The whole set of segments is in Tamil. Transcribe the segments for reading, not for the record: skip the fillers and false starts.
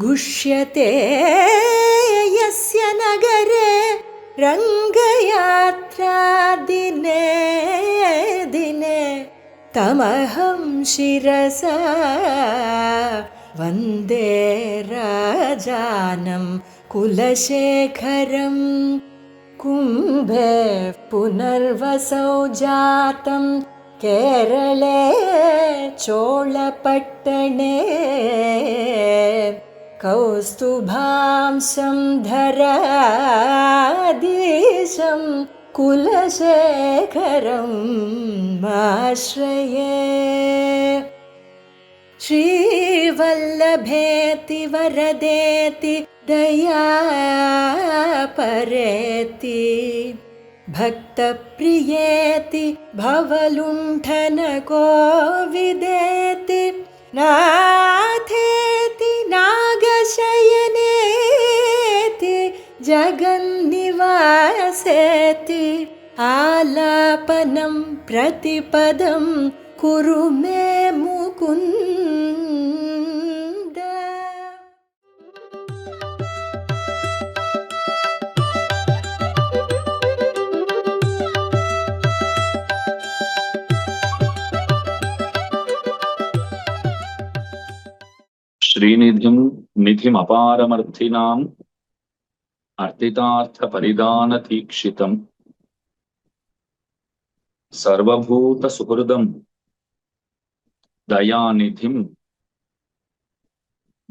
गुष्यते यस्य नगरे रङ्गयात्रा दिने दिने तमहं शिरसा वन्दे राजानं कुलशेखरं कुम्भे पुनर्वसौ जातं केरळे चोळपट्टणे कौस्तुभांशं धराधीशं कुलशेखरं आश्रये श्रीवल्लभेति वरदेति दयापरेति भक्तप्रियेति भवलुण्ठनकोविदेति नाथेति नागशयनेति जगन्निवासेति आलापनं प्रतिपदं कुरु मे मुकुन्द. श्रीनिधिं निधिमपारमर्थिनाम् अर्थितार्थपरिदानतीक्षितम् सर्वभूतसुहृदं दयानिधिं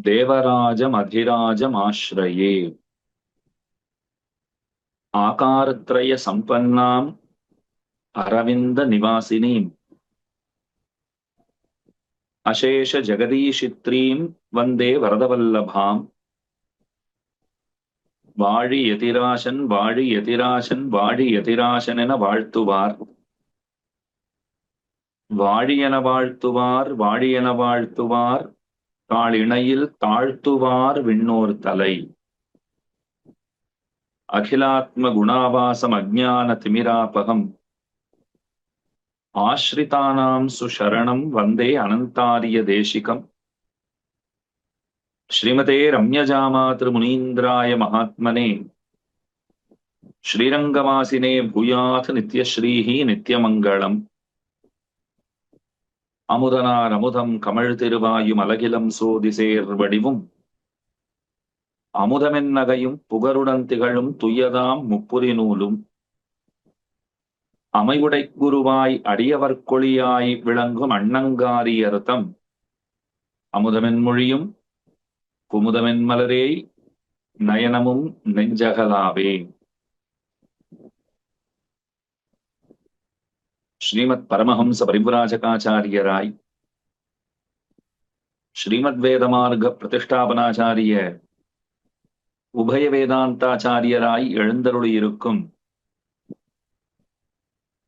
देवराजमधिराजमाश्रये आकारत्रयसम्पन्नाम् अरविन्दनिवासिनीम् अशेषजगदीशित्रीं वन्दे वरदवल्लभाम् வாழி யதிராசன் வாழி யதிராசன் வாழி யதிராசனென வாழ்த்துவார் வாழியென வாழ்த்துவார் வாழியென வாழ்த்துவார் தாளிணையில் தாழ்த்துவார் விண்ணோர் தலை அகிலாத்ம குணாவாசம் அஜ்ஞான திமிராபகம் ஆஸ்ரிதானாம் சுஷரணம் வந்தே அனந்தாரிய தேசிகம் श्रीमते रम्यजामातृमुनीन्द्राय महात्मने श्रीरंगवासिने भूयात् नित्यश्रीः नित्यमंगलम् अमुदनार अमुदम कमल तिरुवायुम अलगिलम सोदिसेर वडिवुम अमुदमेन्नகையும் புகருடன் திகழும் துயதாம் முப்புரி நூலும் அமைவுடை குருவாய் அடியவர்கொழியாய் விளங்கும் அண்ணங்காரியர்தம் அமுதமென் மொழியும் குமுதமென் மலரே நயனமும் நெஞ்சகலாவே. ஸ்ரீமத் பரமஹம்ச பரிவ்ராஜகாச்சாரியராய் ஸ்ரீமத் வேதமார்க்க பிரதிஷ்டாபனாச்சாரிய உபய வேதாந்தாச்சாரியராய் எழுந்தருளியிருக்கும்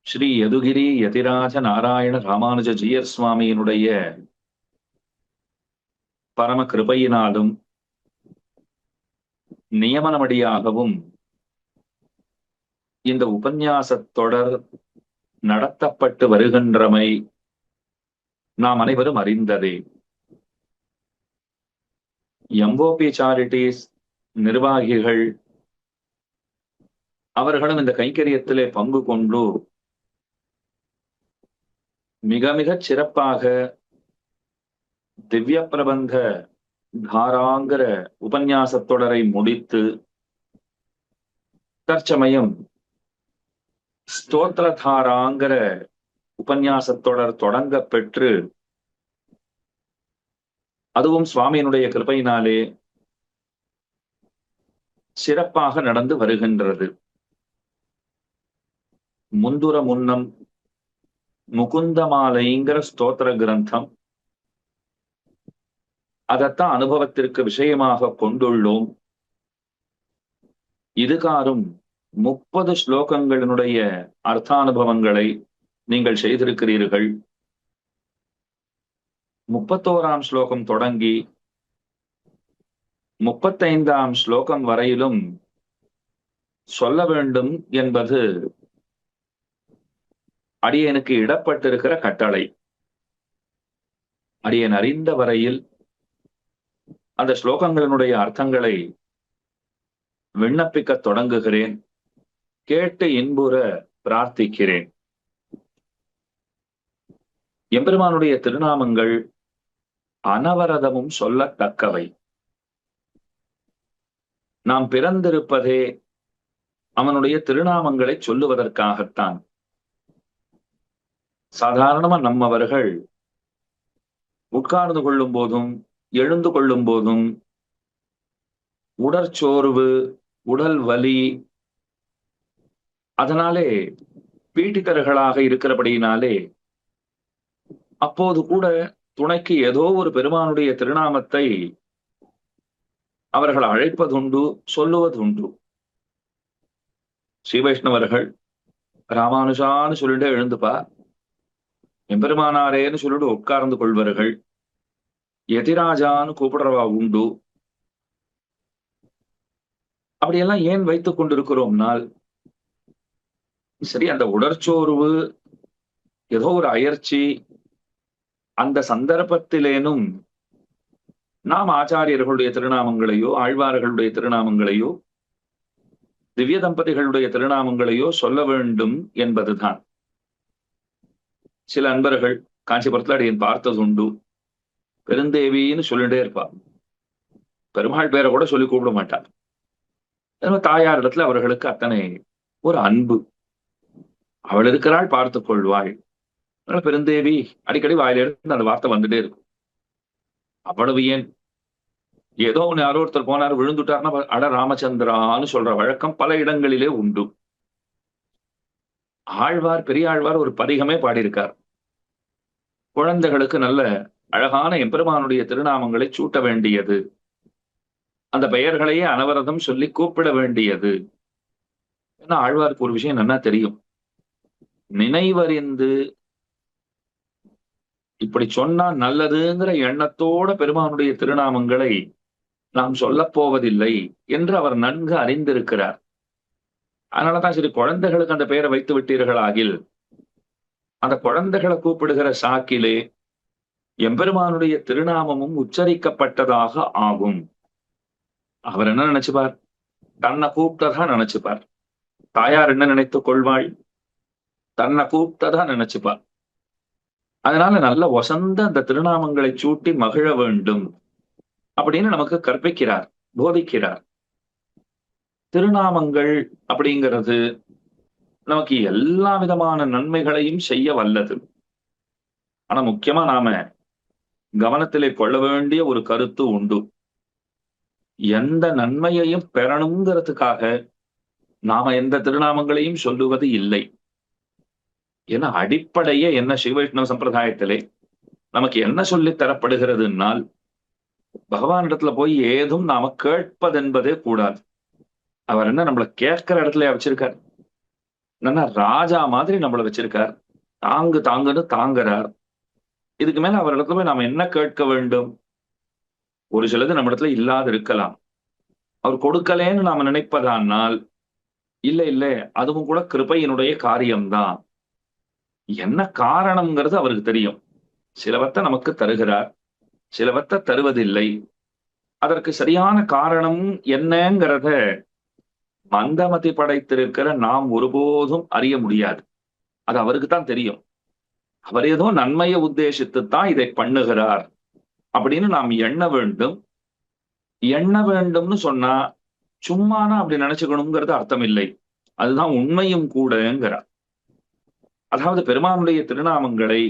ஸ்ரீ யதுகிரி யதிராஜ நாராயண ராமானுஜ ஜீயர் சுவாமியினுடைய பரம கிருபையினாலும் நியமனமடியாகவும் இந்த உபன்யாசத் தொடர் நடத்தப்பட்டு வருகின்றமை நாம் அனைவரும் அறிந்ததே. எம்ஓபி சாரிட்டிஸ் நிர்வாகிகள் அவர்களும் இந்த கைங்கரியத்திலே பங்கு கொண்டு மிக மிகச் சிறப்பாக திவ்ய பிரபந்த தாராங்கிற உபன்யாசத் தொடரை முடித்து தற்சமயம் ஸ்தோத்திரதாராங்கிற உபன்யாசத் தொடர் தொடங்க பெற்று அதுவும் சுவாமியினுடைய கிருபையினாலே சிறப்பாக நடந்து வருகின்றது. முந்துர முன்னம் முகுந்தமாலைங்கிற ஸ்தோத்திர கிரந்தம் அதைத்தான் அனுபவத்திற்கு விஷயமாக கொண்டுள்ளோம். இதுகாரும் 30 ஸ்லோகங்களினுடைய அர்த்தானுபவங்களை நீங்கள் செய்திருக்கிறீர்கள். 31ஆம் ஸ்லோகம் தொடங்கி 35ஆம் ஸ்லோகம் வரையிலும் சொல்ல வேண்டும் என்பது அடியனுக்கு இடப்பட்டிருக்கிற கட்டளை. அடியன் அறிந்த வரையில் அந்த ஸ்லோகங்களினுடைய அர்த்தங்களை விண்ணப்பிக்க தொடங்குகிறேன். கேட்டு இன்புற பிரார்த்திக்கிறேன். எம்பெருமானுடைய திருநாமங்கள் அனவரதமும் சொல்லத்தக்கவை. நாம் பிறந்திருப்பதே அவனுடைய திருநாமங்களை சொல்லுவதற்காகத்தான். சாதாரணமா நம்மவர்கள் உட்கார்ந்து கொள்ளும் போதும் எழுந்து கொள்ளும் போதும் உடற்சோர்வு, உடல் வலி, அதனாலே பீட்டித்தர்களாக இருக்கிறபடியினாலே அப்போது கூட துணைக்கு ஏதோ ஒரு பெருமானுடைய திருநாமத்தை அவர்கள் அழைப்பதுண்டு, சொல்லுவதுண்டு. ஸ்ரீ வைஷ்ணவர்கள் ராமானுஜான்னு சொல்லிட்டு எழுந்துப்பா, எம்பெருமானாரேன்னு சொல்லிட்டு உட்கார்ந்து கொள்வார்கள். யதிராஜான்னு கூப்பிடுறவா உண்டு. அப்படியெல்லாம் ஏன் வைத்துக் கொண்டிருக்கிறோம்னால், சரி அந்த உடற்சோர்வு, ஏதோ ஒரு அயற்சி, அந்த சந்தர்ப்பத்திலேனும் நாம் ஆச்சாரியர்களுடைய திருநாமங்களையோ ஆழ்வார்களுடைய திருநாமங்களையோ திவ்ய தம்பதிகளுடைய திருநாமங்களையோ சொல்ல வேண்டும் என்பதுதான். சில அன்பர்கள் காஞ்சிபுரத்துல அடியேன் பார்த்தது உண்டு. பெருந்தேவின்னு சொல்லிட்டே இருப்பா, பெருமாள் பேரை கூட சொல்லி கூப்பிட மாட்டார். தாயார் இடத்துல அவர்களுக்கு அத்தனை ஒரு அன்பு. அவள் இருக்கிறாள், பார்த்துக் கொள்வாள். பெருந்தேவி அடிக்கடி வாயில இருந்து அந்த வார்த்தை வந்துட்டே இருக்கும். அவ்வளவு ஏன், ஏதோ ஒண்ணு யாரோ ஒருத்தர் போனார் விழுந்துட்டார்னா அட ராமச்சந்திரான்னு சொல்ற வழக்கம் பல இடங்களிலே உண்டு. ஆழ்வார், பெரிய ஆழ்வார் ஒரு பதிகமே பாடியிருக்கார். குழந்தைகளுக்கு நல்ல அழகான எம்பெருமானுடைய திருநாமங்களை சூட்ட வேண்டியது, அந்த பெயர்களையே அனவரதம் சொல்லி கூப்பிட வேண்டியது. ஏன்னா ஆழ்வாருக்கு ஒரு விஷயம் நல்லா தெரியும். நினைவறிந்து இப்படி சொன்னா நல்லதுங்கிற எண்ணத்தோட பெருமானுடைய திருநாமங்களை நாம் சொல்ல போவதில்லை என்று அவர் நன்கு அறிந்திருக்கிறார். அதனாலதான் சரி, குழந்தைகளுக்கு அந்த பெயரை வைத்து விட்டீர்கள் ஆகில் அந்த குழந்தைகளை கூப்பிடுகிற சாக்கிலே எம்பெருமானுடைய திருநாமமும் உச்சரிக்கப்பட்டதாக ஆகும். அவர் என்ன நினைச்சுப்பார்? தன்னை கூப்பிட்டதா நினைச்சுப்பார். தாயார் என்ன நினைத்துக் கொள்வாள்? தன்னை கூப்பிட்டதா நினைச்சுப்பார். அதனால நல்ல வசந்த அந்த திருநாமங்களை சூட்டி மகிழ வேண்டும் அப்படின்னு நமக்கு கற்பிக்கிறார், போதிக்கிறார். திருநாமங்கள் அப்படிங்கிறது நமக்கு எல்லா விதமான நன்மைகளையும் செய்ய வல்லது. ஆனா முக்கியமா நாம கவனத்திலே கொள்ள வேண்டிய ஒரு கருத்து உண்டு. எந்த நன்மையையும் பெறணுங்கிறதுக்காக நாம எந்த திருநாமங்களையும் சொல்லுவது இல்லை. ஏன்னா அடிப்படையே என்ன, ஸ்ரீ வைஷ்ணவ சம்பிரதாயத்திலே நமக்கு என்ன சொல்லி தரப்படுகிறதுனால், பகவானிடத்துல போய் ஏதும் நாம கேட்பதென்பதே கூடாது. அவர் என்ன நம்மளை கேட்கிற இடத்துல வச்சிருக்கார்? என்னன்னா ராஜா மாதிரி நம்மளை வச்சிருக்கார். தாங்கு தாங்குன்னு தாங்குறார். இதுக்கு மேல அவர் இடத்துல போய் நாம என்ன கேட்க வேண்டும்? ஒரு சிலது நம்ம இடத்துல இல்லாது இருக்கலாம். அவர் கொடுக்கலேன்னு நாம நினைப்பதானால், இல்ல இல்ல அதுவும் கூட கிருபையினுடைய காரியம்தான். என்ன காரணம்ங்கிறது அவருக்கு தெரியும். சிலவத்தை நமக்கு தருகிறார், சிலவத்தை தருவதில்லை. அதற்கு சரியான காரணம் என்னங்கிறத மந்தமதி படைத்திருக்கிற நாம் ஒருபோதும் அறிய முடியாது. அது அவருக்கு தான் தெரியும். அவர் ஏதோ நன்மையை உத்தேசித்துத்தான் இதை பண்ணுகிறார் அப்படின்னு நாம் எண்ண வேண்டும். எண்ண வேண்டும்னு சொன்னா சும்மானா அப்படி நினைச்சுக்கணுங்கிறது அர்த்தம் இல்லை. அதுதான் உண்மையும் கூடங்கிறார். அதாவது பெருமானுடைய திருநாமங்களை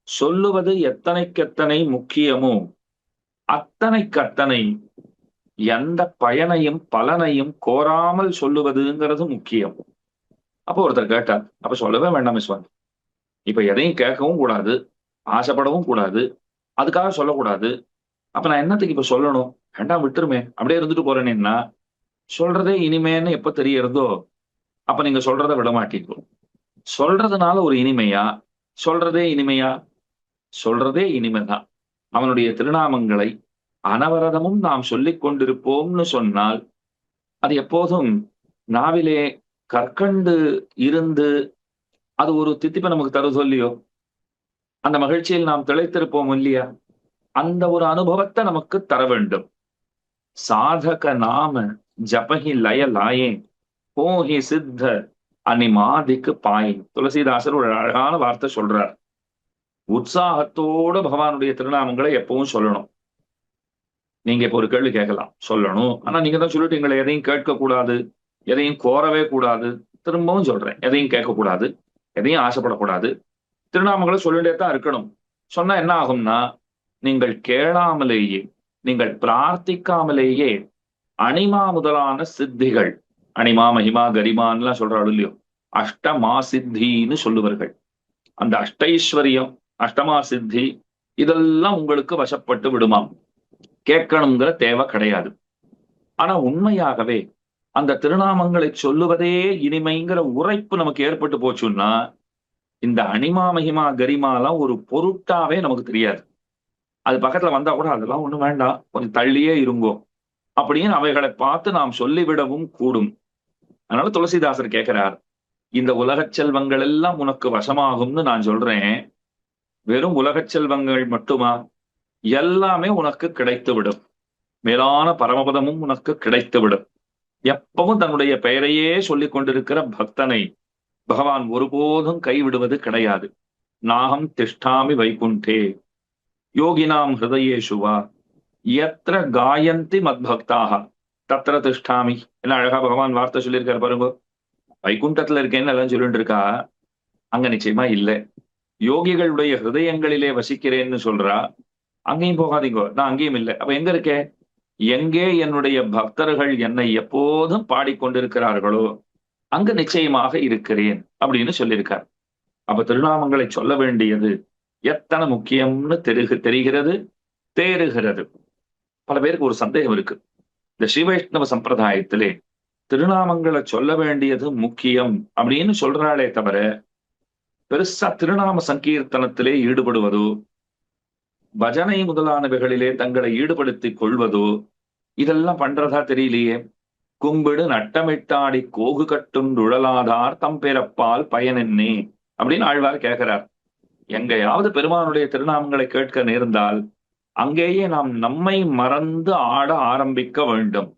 சொல்லுவது எத்தனைக்கெத்தனை முக்கியமோ அத்தனைக்கத்தனை எந்த பயனையும் பலனையும் கோராமல் சொல்லுவதுங்கிறது முக்கியம். அப்போ ஒருத்தர் கேட்டார், அப்ப சொல்லவே வேண்டாம் மிஸ்வான், இப்ப எதையும் கேட்கவும் கூடாது, ஆசைப்படவும் கூடாது, அதுக்காக சொல்லக்கூடாது. அப்ப நான் என்னத்துக்கு இப்ப சொல்லணும்? வேண்டாம் விட்டுருமே, அப்படியே இருந்துட்டு போறேன்னா சொல்றதே இனிமேன்னு எப்ப தெரியறதோ அப்ப நீங்க சொல்றதை விட மாட்டீங்க. சொல்றதுனால ஒரு இனிமையா? சொல்றதே இனிமையா? சொல்றதே இனிமைதான். அவனுடைய திருநாமங்களை அனவரதமும் நாம் சொல்லிக் கொண்டிருப்போம்னு சொன்னால் அது எப்போதும் நாவிலே கற்கண்டு இருந்து அது ஒரு தித்திப்பை நமக்கு தருதோ இல்லையோ, அந்த மகிழ்ச்சியில் நாம் திளைத்திருப்போம் இல்லையா, அந்த ஒரு அனுபவத்தை நமக்கு தர வேண்டும். சாதக நாம ஜபஹி லய லாயே போஹி சித்த அனிமாதிக்கு பாய். துளசிதாசர் ஒரு அழகான வார்த்தை சொல்றார். உற்சாகத்தோட பகவானுடைய திருநாமங்களை எப்பவும் சொல்லணும். நீங்க இப்ப ஒரு கேள்வி கேட்கலாம், சொல்லணும், ஆனா நீங்க தான் சொல்லிட்டீங்களே, எதையும் கேட்க கூடாது, எதையும் கோரவே கூடாது. திரும்பவும் சொல்றேன், எதையும் கேட்கக்கூடாது, எதையும் ஆசைப்படக்கூடாது, திருநாமங்களை சொல்லிட்டே தான் இருக்கணும். சொன்னா என்ன ஆகும்னா, நீங்கள் கேளாமலேயே, நீங்கள் பிரார்த்திக்காமலேயே அனிமா முதலான சித்திகள், அனிமா மகிமா கரிமான்லாம் சொல்றாள் இல்லையோ, அஷ்டமா சித்தின்னு சொல்லுவார்கள். அந்த அஷ்டைஸ்வரியம், அஷ்டமா சித்தி, இதெல்லாம் உங்களுக்கு வசப்பட்டு விடுமாம். கேட்கணுங்கிற தேவை கிடையாது. ஆனா உண்மையாகவே அந்த திருநாமங்களை சொல்லுவதே இனிமைங்கிற உரைப்பு நமக்கு ஏற்பட்டு போச்சுன்னா, இந்த அனிமா மகிமா கரிமாலாம் ஒரு பொருட்டாவே நமக்கு தெரியாது. அது பக்கத்துல வந்தா கூட அதெல்லாம் ஒண்ணும் வேண்டாம், கொஞ்சம் தள்ளியே இருங்கோ அப்படின்னு அவைகளை பார்த்து நாம் சொல்லிவிடவும் கூடும். அதனால துளசிதாசர் கேட்கிறார், இந்த உலகச் செல்வங்கள் எல்லாம் உனக்கு வசமாகும்னு நான் சொல்றேன். வெறும் உலகச் செல்வங்கள் மட்டுமா? எல்லாமே உனக்கு கிடைத்துவிடும். மேலான பரமபதமும் உனக்கு கிடைத்துவிடும். எப்பவும் தன்னுடைய பெயரையே சொல்லிக் கொண்டிருக்கிற பக்தனை பகவான் ஒருபோதும் கைவிடுவது கிடையாது. நாகம் திஷ்டாமி வைகுண்டே யோகினாம் ஹிருதயேஷுவா எத்திர காயந்தி மத்பக்தாக தத்திர திஷ்டாமி. என்ன அழகா பகவான் வார்த்தை சொல்லியிருக்காரு பாருங்க. வைகுண்டத்துல இருக்கேன்னு எல்லாம் சொல்லிட்டு இருக்கா, அங்க நிச்சயமா இல்லை. யோகிகளுடைய ஹிருதயங்களிலே வசிக்கிறேன்னு சொல்றா, அங்கேயும் போகாதீங்க, நான் அங்கேயும் இல்லை. அப்ப எங்க இருக்கேன்? எங்கே என்னுடைய பக்தர்கள் என்னை எப்போதும் பாடிக்கொண்டிருக்கிறார்களோ அங்கு நிச்சயமாக இருக்கிறேன் அப்படின்னு சொல்லியிருக்கார். அப்ப திருநாமங்களை சொல்ல வேண்டியது எத்தனை முக்கியம்னு தெரிகிறது, தேறுகிறது. பல பேருக்கு ஒரு சந்தேகம் இருக்கு. இந்த ஸ்ரீ வைஷ்ணவ சம்பிரதாயத்திலே திருநாமங்களை சொல்ல வேண்டியது முக்கியம் அப்படின்னு சொல்றாளே தவிர, பெருசா திருநாம சங்கீர்த்தனத்திலே ஈடுபடுவதோ, பஜனை முதலானவைகளிலே தங்களை ஈடுபடுத்திக் கொள்வதோ இதெல்லாம் பண்றதா தெரியலையே. கும்பிடு நட்டமிட்டாடி கோகு கட்டும் உழலாதார் தம் பிறப்பால் பயனென்னே அப்படின்னு ஆழ்வார் கேட்கிறார். எங்கேயாவது பெருமானுடைய திருநாமங்களை கேட்க நேர்ந்தால் அங்கேயே நாம் நம்மை மறந்து ஆட ஆரம்பிக்க வேண்டும்.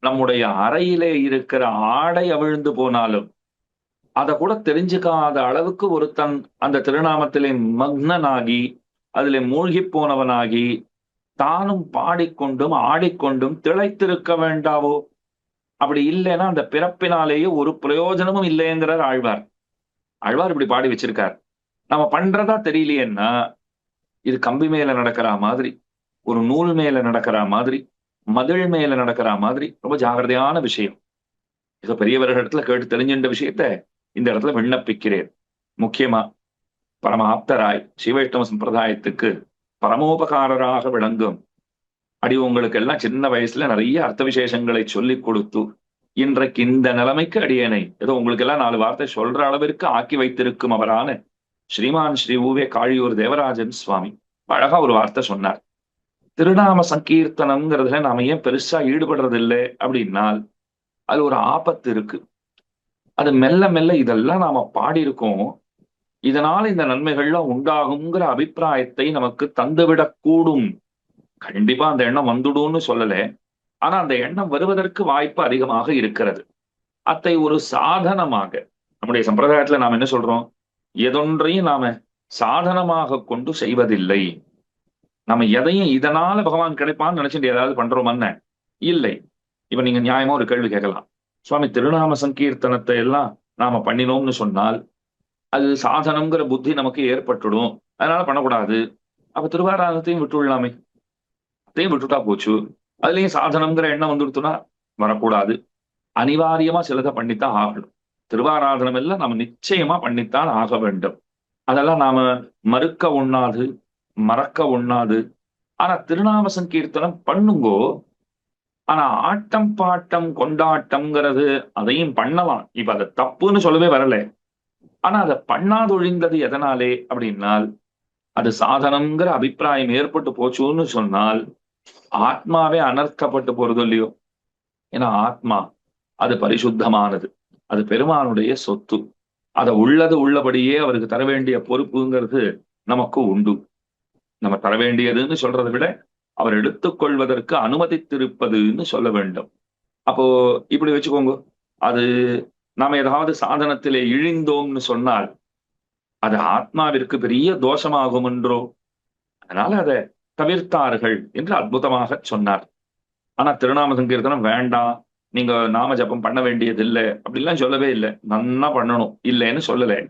நம்முடைய அறையிலே இருக்கிற ஆடை அவிழ்ந்து போனாலும் அதை கூட தெரிஞ்சுக்காத அளவுக்கு ஒருத்தன் அந்த திருநாமத்திலே மக்னனாகி அதிலே மூழ்கி போனவனாகி தானும் பாடிக்கொண்டும் ஆடிக்கொண்டும் திளைத்திருக்க வேண்டாவோ? அப்படி இல்லைன்னா அந்த பிறப்பினாலேயே ஒரு பிரயோஜனமும் இல்லைங்கிறார் ஆழ்வார். ஆழ்வார் இப்படி பாடி வச்சிருக்கார். நம்ம பண்றதா தெரியலையேன்னா, இது கம்பி மேல நடக்கிற மாதிரி, ஒரு நூல் மேல நடக்கிற மாதிரி, மதில் மேல நடக்கிற மாதிரி ரொம்ப ஜாகிரதையான விஷயம். ஏதோ பெரியவர்களிடத்துல கேட்டு தெரிஞ்சின்ற விஷயத்த இந்த இடத்துல விண்ணப்பிக்கிறேன். முக்கியமா பரம ஆப்தராய் ஸ்ரீ வைஷ்ணவ சம்பிரதாயத்துக்கு பரமோபகாரராக விளங்கும் அடி உங்களுக்கு எல்லாம் சின்ன வயசுல நிறைய அர்த்த விசேஷங்களை சொல்லி கொடுத்து இன்றைக்கு இந்த நிலைமைக்கு அடியேனை ஏதோ உங்களுக்கு எல்லாம் 4 வார்த்தை சொல்ற அளவிற்கு ஆக்கி வைத்திருக்கும் அவரான ஸ்ரீமான் ஸ்ரீ ஊவே காழியூர் தேவராஜன் சுவாமி அழகா ஒரு வார்த்தை சொன்னார். திருநாம சங்கீர்த்தனம்ங்கிறதுல நாம ஏன் பெருசா ஈடுபடுறது இல்லை அப்படின்னால், அது ஒரு ஆபத்து இருக்கு. அது மெல்ல மெல்ல இதெல்லாம் நாம பாடியிருக்கோம், இதனால இந்த நன்மைகள்லாம் உண்டாகுங்கிற அபிப்பிராயத்தை நமக்கு தந்துவிடக் கூடும். கண்டிப்பா அந்த எண்ணம் வந்துடும்னு சொல்லல, ஆனா அந்த எண்ணம் வருவதற்கு வாய்ப்பு அதிகமாக இருக்கிறது. அத்தை ஒரு சாதனமாக நம்முடைய சம்பிரதாயத்துல நாம் என்ன சொல்றோம்? எதொன்றையும் நாம சாதனமாக கொண்டு செய்வதில்லை. நம்ம எதையும் இதனால பகவான் கிடைப்பான்னு நினைச்சுட்டு ஏதாவது பண்றோம் இல்லை. இப்ப நீங்க நியாயமா ஒரு கேள்வி கேட்கலாம், சுவாமி திருநாம சங்கீர்த்தனத்தை எல்லாம் நாம பண்ணினோம்னு சொன்னால் அது சாதனம்ங்கிற புத்தி நமக்கு ஏற்பட்டுடும், அதனால பண்ணக்கூடாது. அப்ப திருவாராதத்தையும் விட்டுவிடலாமே, அதையும் விட்டுட்டா போச்சு. அதுலயும் சாதனம்ங்கிற எண்ணம் வந்துடுத்துனா வரக்கூடாது. அனிவாரியமா சிலதை பண்ணித்தான் ஆகணும். திருவாராதனம் எல்லாம் நம்ம நிச்சயமா பண்ணித்தான் ஆக வேண்டும். அதெல்லாம் நாம மறுக்க ஒண்ணாது, மறக்க ஒண்ணாது. ஆனா திருநாம சங்கீர்த்தனம் பண்ணுங்கோ. ஆனா ஆட்டம் பாட்டம் கொண்டாட்டம்ங்கிறது அதையும் பண்ணலாம். இப்ப அதை தப்புன்னு சொல்லவே வரல. ஆனா அதை பண்ணாதொழிந்தது எதனாலே அப்படின்னால், அது சாதனம்ங்கிற அபிப்பிராயம் ஏற்பட்டு போச்சுன்னு சொன்னால் ஆத்மாவே அனர்த்தப்பட்டு போறது இல்லையோ? ஏன்னா ஆத்மா அது பரிசுத்தமானது, அது பெருமானுடைய சொத்து. அதை உள்ளது உள்ளபடியே அவருக்கு தர வேண்டிய பொறுப்புங்கிறது நமக்கு உண்டு. நம்ம தர வேண்டியதுன்னு சொல்றதை விட அவர் எடுத்துக்கொள்வதற்கு அனுமதித்திருப்பதுன்னு சொல்ல வேண்டும். அப்போ இப்படி வச்சுக்கோங்க, அது நாம ஏதாவது சாதனத்திலே இழிந்தோம்னு சொன்னால் அது ஆத்மாவிற்கு பெரிய தோஷமாகும் என்றோ, அதனால அதை தவிர்த்தார்கள் என்று அற்புதமாக சொன்னார். ஆனா திருநாம சங்கீர்த்தனம் வேண்டாம், நீங்க நாம ஜபம் பண்ண வேண்டியது இல்லை அப்படிலாம் சொல்லவே இல்லை. நன்னா பண்ணணும் இல்லைன்னு சொல்லலை.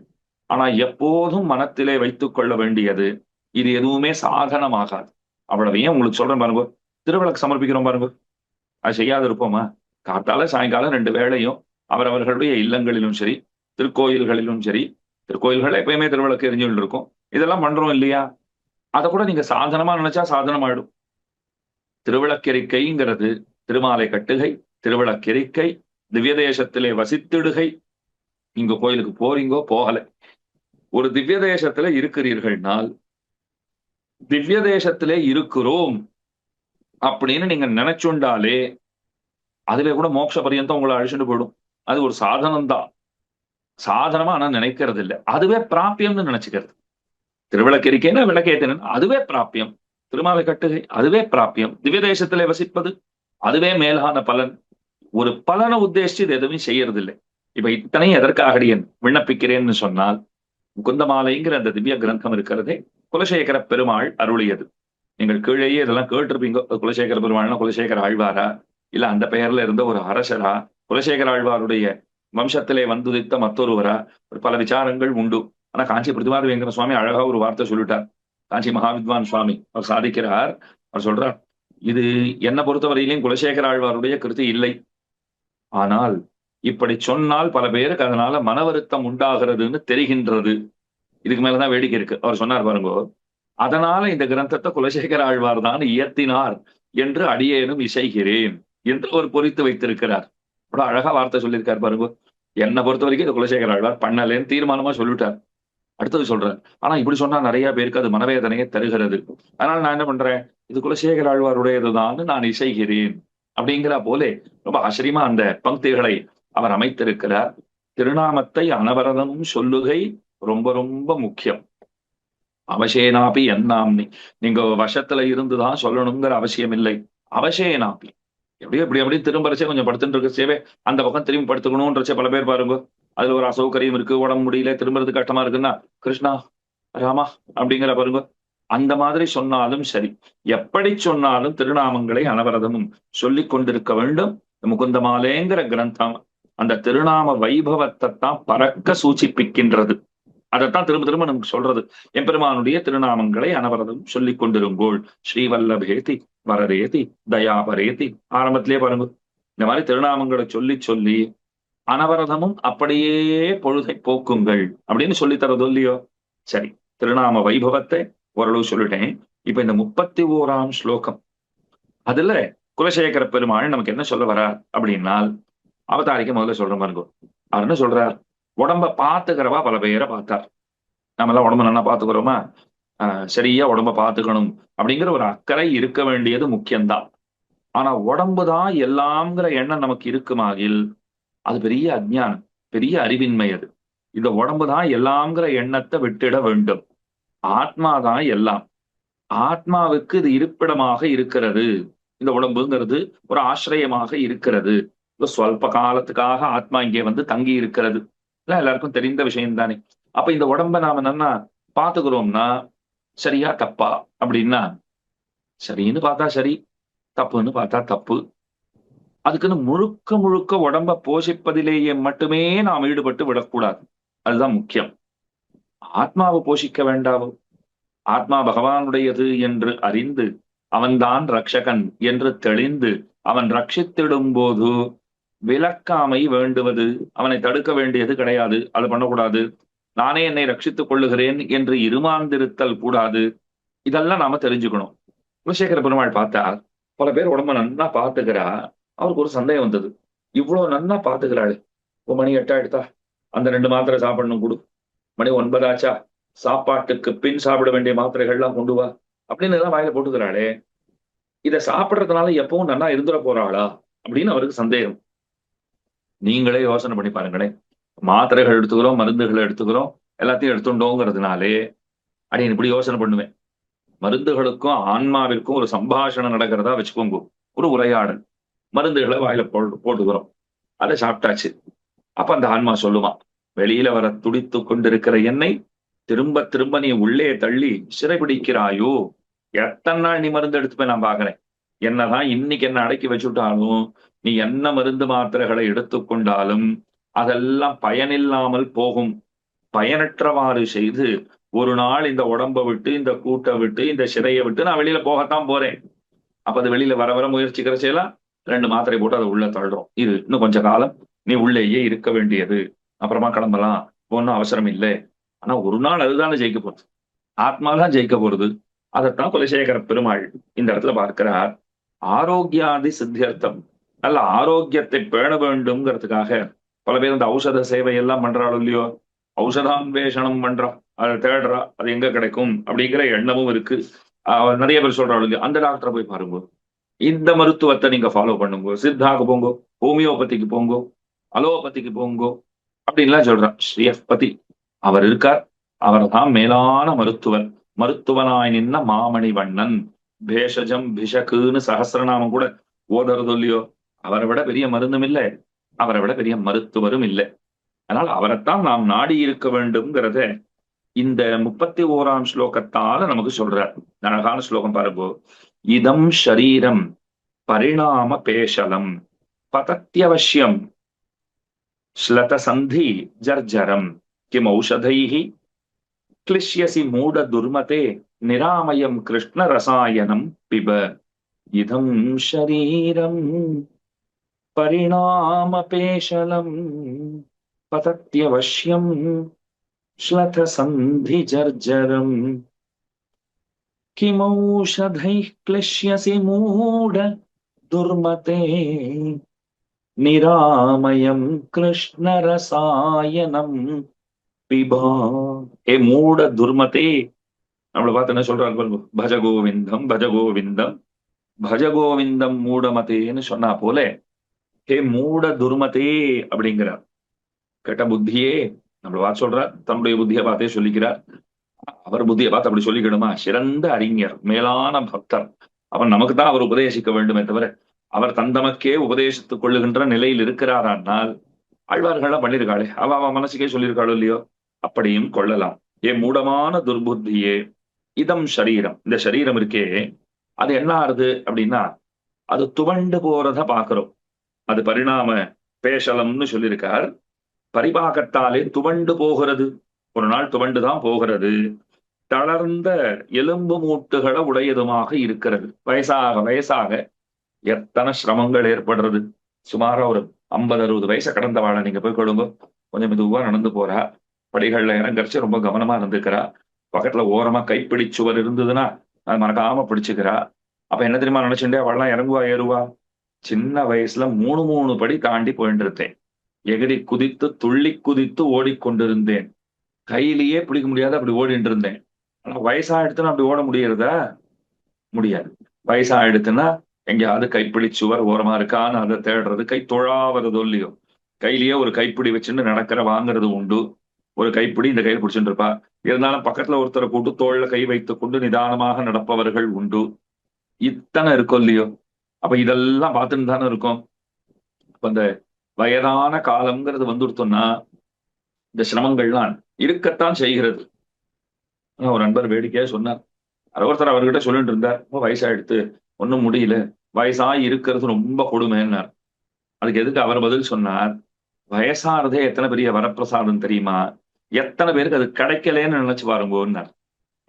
ஆனா எப்போதும் மனத்திலே வைத்துக் கொள்ள வேண்டியது, இது எதுவுமே சாதனமாகாது. அவ்வளவு. ஏன் உங்களுக்கு சொல்றேன் பாருங்க, திருவிளக்கு சமர்ப்பிக்கிறோம் பாருங்க, அது செய்யாது இருப்போமா? காத்தால சாயங்காலம் 2 வேளையும் அவரவர்களுடைய இல்லங்களிலும் சரி, திருக்கோயில்களிலும் சரி, திருக்கோயில்கள் எப்பயுமே திருவிளக்கு எரிஞ்சுட்டு இருக்கும், இதெல்லாம் பண்றோம் இல்லையா? அதை கூட நீங்க சாதனமா நினைச்சா சாதனமாயிடும். திருவிளக்கெரிக்கைங்கிறது திருமாலை கட்டுகை, திருவிளக்கெரிக்கை, திவ்ய தேசத்திலே வசித்திடுகை. இங்க கோயிலுக்கு போறீங்கோ போகல, ஒரு திவ்ய தேசத்துல இருக்கிறீர்கள்னால் திவ்ய தேசத்திலே இருக்கிறோம் அப்படின்னு நீங்க நினைச்சுண்டாலே அதுவே கூட மோட்ச பரியந்தம் உங்களை அழிச்சுட்டு போயிடும். அது ஒரு சாதனம் தான், சாதனமா ஆனா நினைக்கிறது இல்லை. அதுவே பிராப்பியம்னு நினைச்சுக்கிறது. திருவிளக்கெரிக்கைன்னா விளக்கேத்தின அதுவே பிராப்பியம், திருமாலை கட்டுகை அதுவே பிராப்பியம், திவ்ய தேசத்திலே வசிப்பது அதுவே மேலான பலன். ஒரு பலனை உத்தேசிச்சு இது எதுவும் செய்யறது இல்லை. இப்ப இத்தனையும் எதற்காக அடியேன் விண்ணப்பிக்கிறேன்னு சொன்னால், முகுந்தமாலைங்கிற அந்த திவ்ய கிரந்தம் இருக்கிறதே குலசேகர பெருமாள் அருளியது. நீங்கள் கீழேயே இதெல்லாம் கேட்டிருப்பீங்க. குலசேகர பெருமாள்னா குலசேகர ஆழ்வாரா, இல்ல அந்த பெயர்ல இருந்த ஒரு அரசரா, குலசேகர ஆழ்வாருடைய வம்சத்திலே வந்துதித்த மற்றொருவரா, பல விசாரங்கள் உண்டு. ஆனா காஞ்சி பிரதிபாத வெங்கட சுவாமி அழகா ஒரு வார்த்தை சொல்லிட்டார். காஞ்சி மகாவித்வான் சுவாமி அவர் சாதிக்கிறார். அவர் சொல்றார், இது என்னை பொறுத்தவரையிலையும் குலசேகர ஆழ்வாருடைய கிருதி இல்லை. ஆனால் இப்படி சொன்னால் பல பேருக்கு அதனால மன வருத்தம் உண்டாகிறதுன்னு தெரிகின்றது. இதுக்கு மேலதான் வேடிக்கை இருக்கு. அவர் சொன்னார் பாருங்க, அதனால இந்த கிரந்தத்தை குலசேகர ஆழ்வார் தான் இயற்றினார் என்று அடியேனும் இசைகிறேன் என்று அவர் பொறித்து வைத்திருக்கிறார். அவ்வளவு அழகா வார்த்தை சொல்லியிருக்கார் பாருங்க. என்னை பொறுத்த வரைக்கும் இந்த குலசேகர ஆழ்வார் பண்ணலேன்னு தீர்மானமா சொல்லிட்டார். அடுத்தது சொல்றார், ஆனா இப்படி சொன்னா நிறைய பேருக்கு அது மனவேதனையை தருகிறது. அதனால நான் என்ன பண்றேன், இது குலசேகர ஆழ்வாருடையதுதான் நான் இசைகிறேன் அப்படிங்கிற போலே ரொம்ப ஆச்சரியமா அந்த பங்கிகளை அவர் அமைத்திருக்கிறார். திருநாமத்தை அனவரதமும் சொல்லுகை ரொம்ப ரொம்ப முக்கியம். அவசேனாப்பி என்னாம்னி, நீங்க வசத்துல இருந்துதான் சொல்லணுங்கிற அவசியம் இல்லை. அவசேனாப்பி எப்படியோ இப்படி திரும்பறச்சே கொஞ்சம் படுத்துட்டு இருக்கச்சேவே அந்த பக்கம் திரும்பி படுத்துக்கணும்ன்றச்சே பல பேர் பாருங்க, அதுல ஒரு அசௌகரியம் இருக்கு, உடம்பு முடியல, திரும்புறது கஷ்டமா இருக்குன்னா கிருஷ்ணா ராமா அப்படிங்கிற பாருங்க. அந்த மாதிரி சொன்னாலும் சரி, எப்படி சொன்னாலும் திருநாமங்களை அனவரதமும் சொல்லிக் கொண்டிருக்க வேண்டும். முகுந்தமாலேங்கிற கிரந்தம் அந்த திருநாம வைபவத்தை தான் பறக்க சூச்சிப்பிக்கின்றது. அதைத்தான் திரும்ப திரும்ப நமக்கு சொல்றது. எம்பெருமானுடைய திருநாமங்களை அனவரதம் சொல்லிக் கொண்டிருங்கோள். ஸ்ரீவல்லபேதி வரதேதி தயாபரேதி, ஆரம்பத்திலே பாருங்க. இந்த மாதிரி திருநாமங்களை சொல்லி சொல்லி அனவரதமும் அப்படியே பொழுதை போக்குங்கள் அப்படின்னு சொல்லி தரதோ இல்லையோ. சரி, திருநாம வைபவத்தை ஓரளவு சொல்லிட்டேன். இப்ப இந்த 31ஆம் ஸ்லோகம், அதுல குலசேகர பெருமாள் நமக்கு என்ன சொல்ல வரார் அப்படின்னால், அவதாரிக்க முதல்ல சொல்ற மாதிரி இருக்கும். அவர் என்ன சொல்றார், உடம்ப பாத்துக்கிறவா பல பேரை பார்த்தார். நம்ம எல்லாம் உடம்ப நல்லா பாத்துக்கிறோமா? சரியா உடம்ப பாத்துக்கணும் அப்படிங்கிற ஒரு அக்கறை இருக்க வேண்டியது முக்கியம்தான். ஆனா உடம்பு தான் எல்லாம்ங்கிற எண்ணம் நமக்கு இருக்குமாகில் அது பெரிய அஜ்ஞானம், பெரிய அறிவின்மை. அது இந்த உடம்பு தான் எல்லாம்ங்கிற எண்ணத்தை விட்டுட வேண்டும். ஆத்மாதான் எல்லாம். ஆத்மாவுக்கு இது இருப்பிடமாக இருக்கிறது. இந்த உடம்புங்கிறது ஒரு ஆசிரியமாக இருக்கிறது. ஸ்வல்ப காலத்துக்காக ஆத்மா இங்கே வந்து தங்கி இருக்கிறது. எல்லாருக்கும் தெரிந்த விஷயம் தானே. அப்ப இந்த உடம்ப நாம நல்லா பாத்துக்கிறோம்னா சரியா தப்பா அப்படின்னா, சரின்னு பார்த்தா சரி, தப்புன்னு பார்த்தா தப்பு. அதுக்குன்னு முழுக்க முழுக்க உடம்ப போஷிப்பதிலேயே மட்டுமே நாம் ஈடுபட்டு விடக்கூடாது. அதுதான் முக்கியம். ஆத்மாவை போஷிக்க வேண்டாவோ? ஆத்மா பகவானுடையது என்று அறிந்து அவன்தான் ரக்ஷகன் என்று தெளிந்து அவன் ரட்சித்திடும் போது விலக்காமை வேண்டுவது, அவனை தடுக்க வேண்டியது கிடையாது. அது பண்ணக்கூடாது. நானே என்னை ரட்சித்துக் கொள்ளுகிறேன் என்று இருமாந்திருத்தல் கூடாது. இதெல்லாம் நாம தெரிஞ்சுக்கணும். குலசேகர பெருமாள் பார்த்தார், பல பேர் உடம்ப நன்னா பாத்துக்கிறா. அவருக்கு ஒரு சந்தேகம் வந்தது, இவ்வளவு நன்னா பாத்துக்கிறாள், மணி 8 ஆயிடுத்தா, அந்த 2 மாத்திரை சாப்பிடணும் கொடு, மணி 9 ஆச்சா, சாப்பாட்டுக்கு பின் சாப்பிட வேண்டிய மாத்திரைகள்லாம் கொண்டு வா அப்படின்னு எல்லாம் வாயில போட்டுக்கிறாளே, இதை சாப்பிடுறதுனால எப்பவும் நன்னா இருந்துட போறாளா அப்படின்னு அவருக்கு சந்தேகம். நீங்களே யோசனை பண்ணி பாருங்களேன். மாத்திரைகள் எடுத்துக்கிறோம், மருந்துகளை எடுத்துக்கிறோம், எல்லாத்தையும் எடுத்துட்டோங்கிறதுனாலே அடி இப்படி யோசனை பண்ணுவேன். மருந்துகளுக்கும் ஆன்மாவிற்கும் ஒரு சம்பாஷணம் நடக்கிறதா வச்சுக்கோங்க, ஒரு உரையாடல். மருந்துகளை வாயில போட்டுக்கிறோம், அதை சாப்பிட்டாச்சு. அப்ப அந்த ஆன்மா சொல்லுமா, வெளியில வர துடித்து கொண்டிருக்கிற என்னை திரும்ப திரும்ப நீ உள்ளே தள்ளி சிறைபிடிக்கிறாயோ, எத்தனை நாள் நீ மருந்து எடுத்துப்ப நான் பாக்குறேன். என்னதான் இன்னைக்கு என்ன அடக்கி வச்சுட்டாலும், நீ என்ன மருந்து மாத்திரைகளை எடுத்துக்கொண்டாலும் அதெல்லாம் பயனில்லாமல் போகும். பயனற்றவாறு செய்து ஒரு நாள் இந்த உடம்பை விட்டு, இந்த கூட்டை விட்டு, இந்த சிறையை விட்டு நான் வெளியில போகத்தான் போறேன். அப்ப அது வெளியில வர வர முயற்சிக்கிற செய்யலாம், 2 மாத்திரை போட்டு அதை உள்ள தள்ளுறோம். இது இன்னும் கொஞ்ச காலம் நீ உள்ளேயே இருக்க வேண்டியது, அப்புறமா கிளம்பலாம், ஒன்றும் அவசரம் இல்லை. ஆனா ஒரு நாள் அதுதானே ஜெயிக்க போகுது, ஆத்மா தான் ஜெயிக்க போறது. அதைத்தான் குலசேகர பெருமாள் இந்த இடத்துல பார்க்கிறார். ஆரோக்கியாதி சித்தியர்த்தம், நல்ல ஆரோக்கியத்தை பேண வேண்டும்ங்கிறதுக்காக பல பேர் இந்த ஔஷத சேவை எல்லாம் பண்றாளோ இல்லையோ, ஔஷதான்வேஷனம் பண்றா, அதை தேடுறா, அது எங்க கிடைக்கும் அப்படிங்கிற எண்ணமும் இருக்கு. நிறைய பேர் சொல்றாளோ இல்லையோ, அந்த டாக்டரை போய் பாருங்க, இந்த மருத்துவத்தை நீங்க ஃபாலோ பண்ணுங்க, சித்தாக்கு போங்கோ, ஹோமியோபதிக்கு போங்கோ, அலோபதிக்கு போங்கோ அப்படின்லாம் சொல்றான். ஸ்ரீயப்பதி அவர் இருக்கார், அவர் தான் மேலான மருத்துவர். மருத்துவனாய் நின்ன மாமணி வண்ணன், பேஷஜம் பிஷக்குன்னு சகசிரநாமம் கூட ஓதுறது இல்லையோ, அவரை விட பெரிய மருந்தும் இல்லை, அவரை விட பெரிய மருத்துவரும் இல்லை. அதனால் அவரைத்தான் நாம் நாடி இருக்க வேண்டும்ங்கிறத இந்த 31ஆம் ஸ்லோகத்தால நமக்கு சொல்றார். அழகான ஸ்லோகம் பாருங்கோ. இதம் ஷரீரம் பரிணாம பேஷலம் பதத்யவசியம் ஸ்லதசந்தி ஜர்ஜரம் கிம் ஔஷதைஹி கிளிஷ்யசி மூட துர்மதே நிராமயம் கிருஷ்ண ரசாயனம் பிப. இதம் ஷரீரம் பரிணாம பேஷலம் பதத்யவசியம் ஸ்லதசந்தி ஜர்ஜரம் கிமௌஷதைः क्लिश्यसि மூட துர்மதே நிராமயம் கிருஷ்ண ரசாயனம் பிபா. ஏ மூட துர்மதே, நம்மளை பார்த்து என்ன சொல்றாரு, பஜகோவிந்தம் பஜகோவிந்தம் பஜகோவிந்தம் மூடமதேன்னு சொன்னா போல, ஹே மூட துர்மதே அப்படிங்கிறார். கெட்ட புத்தியே, நம்மளை பார்த்து சொல்றார், தன்னுடைய புத்தியை பார்த்தே சொல்லிக்கிறார். அவர் புத்தியை பார்த்து அப்படி சொல்லிக்கணுமா? சிறந்த அறிஞர், மேலான பக்தர், அவன் நமக்கு தான் அவர் உபதேசிக்க வேண்டுமே தவிர அவர் தந்தமக்கே உபதேசித்துக் கொள்ளுகின்ற நிலையில் இருக்கிறாரானால் ஆழ்வார்கள்லாம் பண்ணியிருக்காளே, அவ மனசுக்கே சொல்லியிருக்காளோ இல்லையோ, அப்படியும் கொள்ளலாம். ஏ மூடமான துர்புத்தியே, இதம் சரீரம், இந்த சரீரம் இருக்கே, அது என்ன ஆறுது அப்படின்னா, அது துவண்டு போறத பாக்குறோம். அது பரிணாம பேஷலம்னு சொல்லியிருக்கார். பரிபாகத்தாலே துவண்டு போகிறது, ஒரு நாள் துவண்டுதான் போகிறது. தளர்ந்த எலும்பு மூட்டுகளை உடையதுமாக இருக்கிறது. வயசாக வயசாக எத்தனை சிரமங்கள் ஏற்படுறது. சுமாரா ஒரு 50-60 வயசை கடந்த வாழ நீங்க போய் கொடுங்க, கொஞ்சம் மெதுவா நடந்து போறா, படிகள்ல இறங்கரிச்சு ரொம்ப கவனமா இருந்துக்கிறா, பக்கத்துல ஓரமா கைப்பிடி சுவர் இருந்ததுன்னா அது மறக்காம பிடிச்சுக்கிறா. அப்ப என்ன தெரியுமா நினைச்சுட்டே அவள்லாம் இறங்குவா ஏறுவா. சின்ன வயசுல 3 படி தாண்டி போயிட்டு இருந்தேன், எகிரி குதித்து துள்ளி குதித்து ஓடிக்கொண்டிருந்தேன், கையிலேயே பிடிக்க முடியாத அப்படி ஓடிட்டு இருந்தேன். ஆனா வயசாயிடுத்துன்னா அப்படி ஓட முடியறதா? முடியாது. வயசாயிடுத்துன்னா எங்கேயாவது கைப்பிடி சுவர் ஓரமா இருக்கான்னு அதை தேடுறது, கை தொழாவறதோ இல்லையோ, கையிலேயே ஒரு கைப்பிடி வச்சுட்டு நடக்கிற வாங்குறது உண்டு. ஒரு கைப்பிடி இந்த கையில் பிடிச்சுட்டு இருப்பா, இருந்தாலும் பக்கத்துல ஒருத்தரை கூட்டு தோல்ல கை வைத்துக் கொண்டு நிதானமாக நடப்பவர்கள் உண்டு. இத்தனை இருக்கும் இல்லையோ. அப்ப இதெல்லாம் பார்த்துன்னு தானே இருக்கும். அப்ப இந்த வயதான காலம்ங்கிறது வந்துடுத்தோம்னா இந்த சிரமங்கள்லாம் இருக்கத்தான் செய்கிறது. ஒரு நண்பர் வேடிக்கையா சொன்னார், ஒருத்தர் அவர்கிட்ட சொல்லிட்டு இருந்தார், ரொம்ப வயசாயிடுத்து, ஒன்னும் முடியல, வயசாகி இருக்கிறது ரொம்ப கொடுமைன்னார். அதுக்கு எதுக்கு அவர் பதில் சொன்னார், வயசானதே எத்தனை பெரிய வரப்பிரசாதம் தெரியுமா, எத்தனை பேருக்கு அது கிடைக்கலன்னு நினைச்சு பாருங்கன்னார்.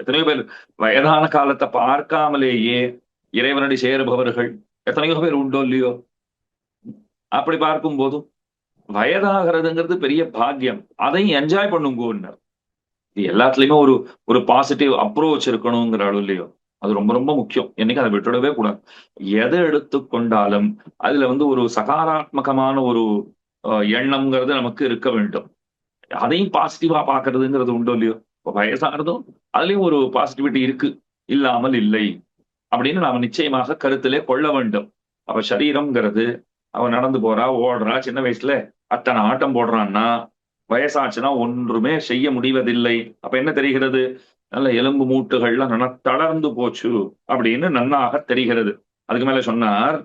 எத்தனையோ பேர் வயதான காலத்தை பார்க்காமலேயே இறைவனடி சேருபவர்கள் எத்தனையோ பேர் உண்டோ இல்லையோ. அப்படி பார்க்கும் போதும் வயதாகிறதுங்கிறது பெரிய பாக்கியம், அதையும் என்ஜாய் பண்ணுங்கன்னார். இது எல்லாத்துலயுமே ஒரு ஒரு பாசிட்டிவ் அப்ரோச் இருக்கணுங்கிறாலும் இல்லையோ, அது ரொம்ப ரொம்ப முக்கியம். என்னைக்கு அதை விட்டுடவே கூடாது. எதை எடுத்துக்கொண்டாலும் அதுல ஒரு சகாராத்மகமான ஒரு எண்ணம்ங்கிறது நமக்கு இருக்க வேண்டும். அதையும் பாசிட்டிவா பாக்குறதுங்கிறது உண்டோ இல்லையோ. இப்போ வயசாகிறதும் அதுலயும் ஒரு பாசிட்டிவிட்டி இருக்கு, இல்லாமல் இல்லை அப்படின்னு நாம நிச்சயமாக கருத்திலே கொள்ள வேண்டும். அப்ப சரீரம்ங்கிறது, அவன் நடந்து போறா, ஓடுறா, சின்ன வயசுல அத்தனை ஆட்டம் போடுறான்னா வயசாச்சுன்னா ஒன்றுமே செய்ய முடிவதில்லை. அப்ப என்ன தெரிகிறது, நல்ல எலும்பு மூட்டுகள்லாம் நல்லா தளர்ந்து போச்சு அப்படின்னு நன்னாக தெரிகிறது. அதுக்கு மேல சொன்னார்,